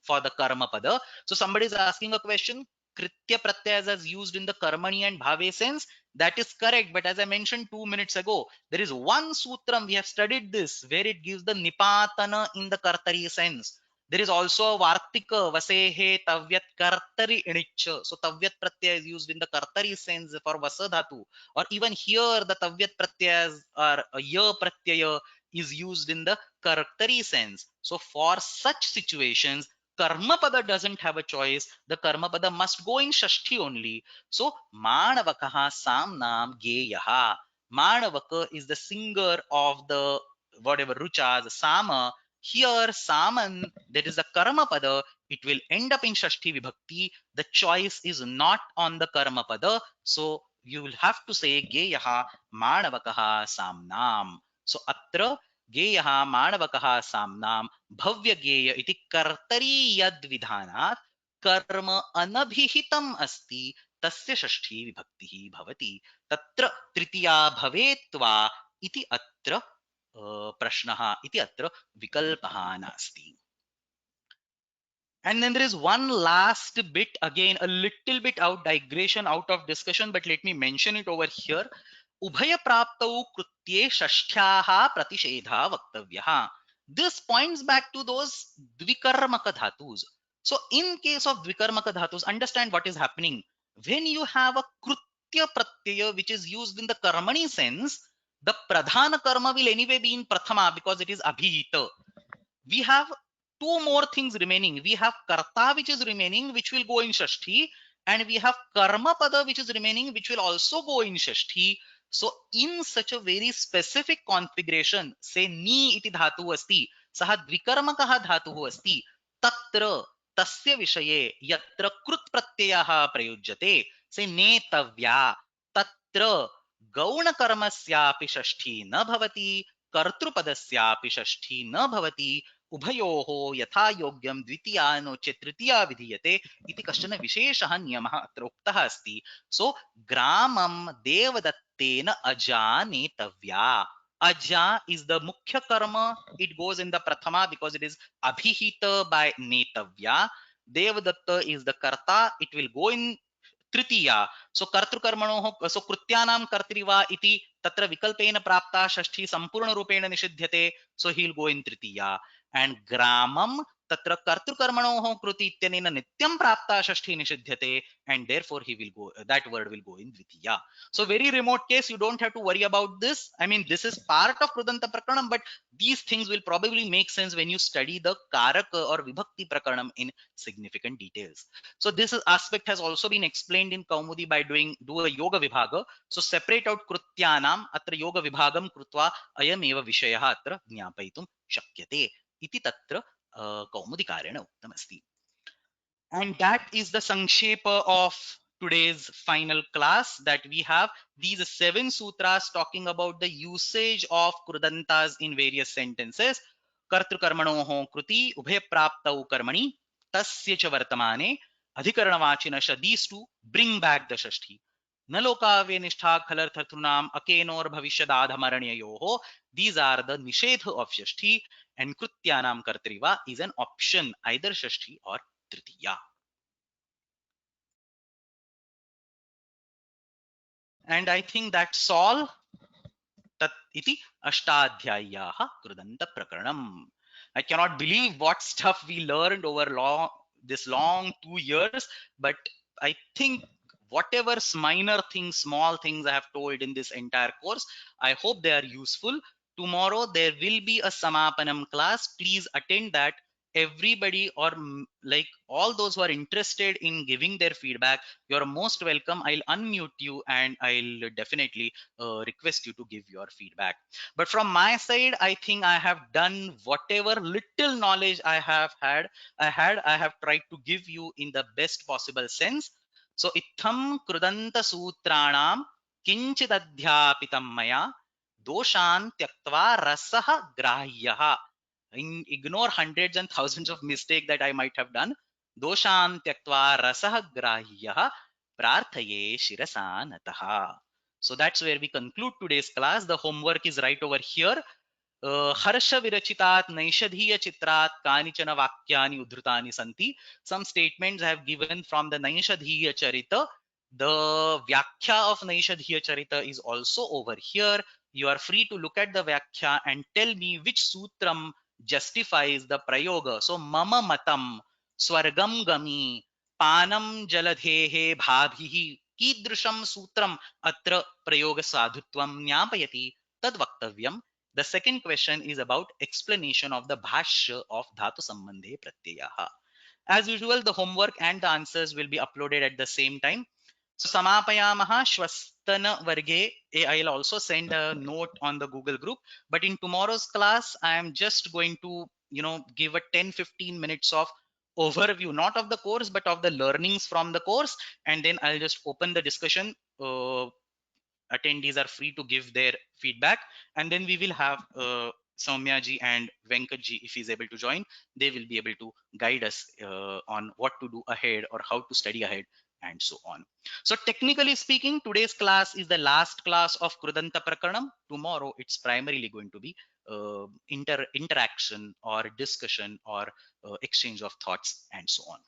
S1: for the karma pada. So somebody is asking a question. Kritya pratyas is used in the karmani and bhave sense. That is correct. But as I mentioned 2 minutes ago, there is one sutram, we have studied this, where it gives the nipatana in the kartari sense. There is also a vartika, vasehe, tavyat, kartari, inicha. So tavyat pratyaya is used in the kartari sense for vasadhatu. Or even here the tavyat pratyas or ya pratyaya is used in the kartari sense. So for such situations, karma pada doesn't have a choice. The karma pada must go in shashti only. So manavakaha samnam geyaha. Manavaka is the singer of the whatever ruchas, sama. Here saman, that is the karma pada, it will end up in shashti vibhakti. The choice is not on the karma pada, so you will have to say geyaha manavakaha samnam. So atra geyaha manavakaha samnam bhavya geya iti kartari yad vidhanat कर्म अनभिहितम अस्ति तस्य षष्ठी विभक्तिः भवति तत्र तृतीया भवेत्वा इति अत्र प्रश्नः इति अत्र विकल्पः नास्ति. And then there is one last bit, again a little bit out digression out of discussion, but let me mention it over here. Ubhaya praptau krutye shashtyaha pratishedha vaktavyaha. This points back to those dvikarmaka dhatus. So in case of dvikarmaka dhatus, understand what is happening. When you have a krutya pratyaya which is used in the karmani sense, the pradhana karma will anyway be in prathama because it is abhihita. We have two more things remaining. We have karta which is remaining, which will go in shashti, and we have karma pada which is remaining, which will also go in shashti. So in such a very specific configuration, say ni iti dhatu asti, saha dvikarmakah dhatu asti, tatra tasya vishaye yatra krut pratyayah prayujyate, say netavya, tatra gauna karmasyapi shashti na bhavati, कर्तृपदस्यापि षष्ठी न भवति उभयोः यथा योग्यं द्वितीया no चेत् तृतीया विधीयते इति कश्चन विशेषः नियमः अत्र उक्तः अस्ति. सो ग्रामं देवदत्तेन अजा नेतव्या. Aja is the mukhya karma. It goes in the prathama because it is abhihita by netavya. Devadatta is the karta. It will go in तृतीया. सो कर्तृकर्मणोः, सो कृत्यानां कर्तृवा इति तत्र विकल्पेन प्राप्ता षष्ठी संपूर्ण रूपेण निषिध्यते. सो he will go in Tritiya. And ग्रामम तत्र कर्तृकर्मणोः कृति इत्यनेन नित्यं प्राप्ता षष्ठी निषिध्यते, and therefore he will go, that word will go in dvitiya. So very remote case, you don't have to worry about this. I mean, this is part of krudanta prakaranam, but these things will probably make sense when you study the karaka or vibhakti prakaranam in significant details. So this aspect has also been explained in Kaumudi by do a yoga vibhaga. So separate out krutyanam atra yoga vibhagam krutva ayam eva vishayah atra jnapaitum shakyate iti tatra कौमुदिकारेण उक्तमस्ति. And that is the sankshepa of today's final class, that we have these 7 sutras talking about the usage of krudantas in various sentences. कर्तृकर्मणोः कृति उभयप्राप्तौ कर्मणि तस्य च वर्तमाने अधिकरणवाचिनश, these two bring back the षष्ठी. न लोकाव्य निष्ठा खलर्थतॄणाम अकेनोर भविष्यदाधमरणयोः, these are the nishedha of Shashthi. And krutyanam kartriva is an option, either Shashthi or tritiya. And I think that's all. Tat iti ashtadhyayaha krudanta prakaranam. I cannot believe what stuff we learned over this long 2 years, but I think whatever minor things, small things I have told in this entire course, I hope they are useful. Tomorrow there will be a Samapanam class. Please attend that. Everybody, or like all those who are interested in giving their feedback, you're most welcome. I'll unmute you and I'll definitely request you to give your feedback. But from my side, I think I have done whatever little knowledge I have tried to give you in the best possible sense. So itham krudanta sutranam kinchidadhyapitam maya doshan tyaktva rasah grahyah. Ignore hundreds and thousands of mistakes that I might have done. Doshan tyaktva rasah grahyah prarthaye shirasanataha. So that's where we conclude today's class. The homework is right over here. हर्ष विरचितात् नैषधीय चित्रात् कानिचन वाक्यानि उद्धृतानि सन्ति. Some statements I have given from the Naishadhiya Charita. The Vyakhya of Naishadhiya Charita is also over here. You are free to look at the Vyakhya and tell me which sutram justifies the prayoga. So mama matam swargam gami panam jaladhehe bhabhihi कीदृशं सूत्रम अत्र प्रयोग साधुत्वं ज्ञापयति तद वक्तव्यम. The second question is about explanation of the bhashya of dhatu sambandhe pratyaya. As usual, the homework and the answers will be uploaded at the same time. So samapayamaha shwastana varge. I'll also send a note on the Google group. But in tomorrow's class, I am just going to give a 10-15 minutes of overview, not of the course but of the learnings from the course, and then I'll just open the discussion. Attendees are free to give their feedback, and then we will have Soumya ji and Venkat ji, if he's able to join, they will be able to guide us on what to do ahead or how to study ahead and so on. So technically speaking, today's class is the last class of Krudanta Prakaranam. Tomorrow it's primarily going to be interaction or discussion or exchange of thoughts and so on.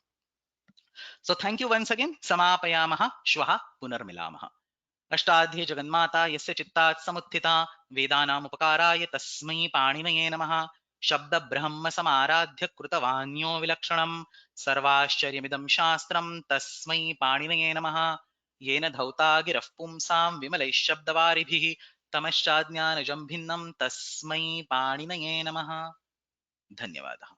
S1: So thank you once again. Samapayamaha shwaha punarmilamaha. अष्टाध्ये जगन्माता यस्य चित्तात् समुत्थिता वेदानामुपकाराय तस्मै पाणिनये नमः. शब्द ब्रह्म समाराध्य कृतवान्यो विलक्षणं सर्वाश्चर्यमिदं शास्त्रं तस्मै पाणिनये नमः. येन धौता गिरः पुंसां विमलैः शब्दवारिभिः तमश्चाज्ञानजं भिन्नं तस्मै पाणिनये नमः. धन्यवादः.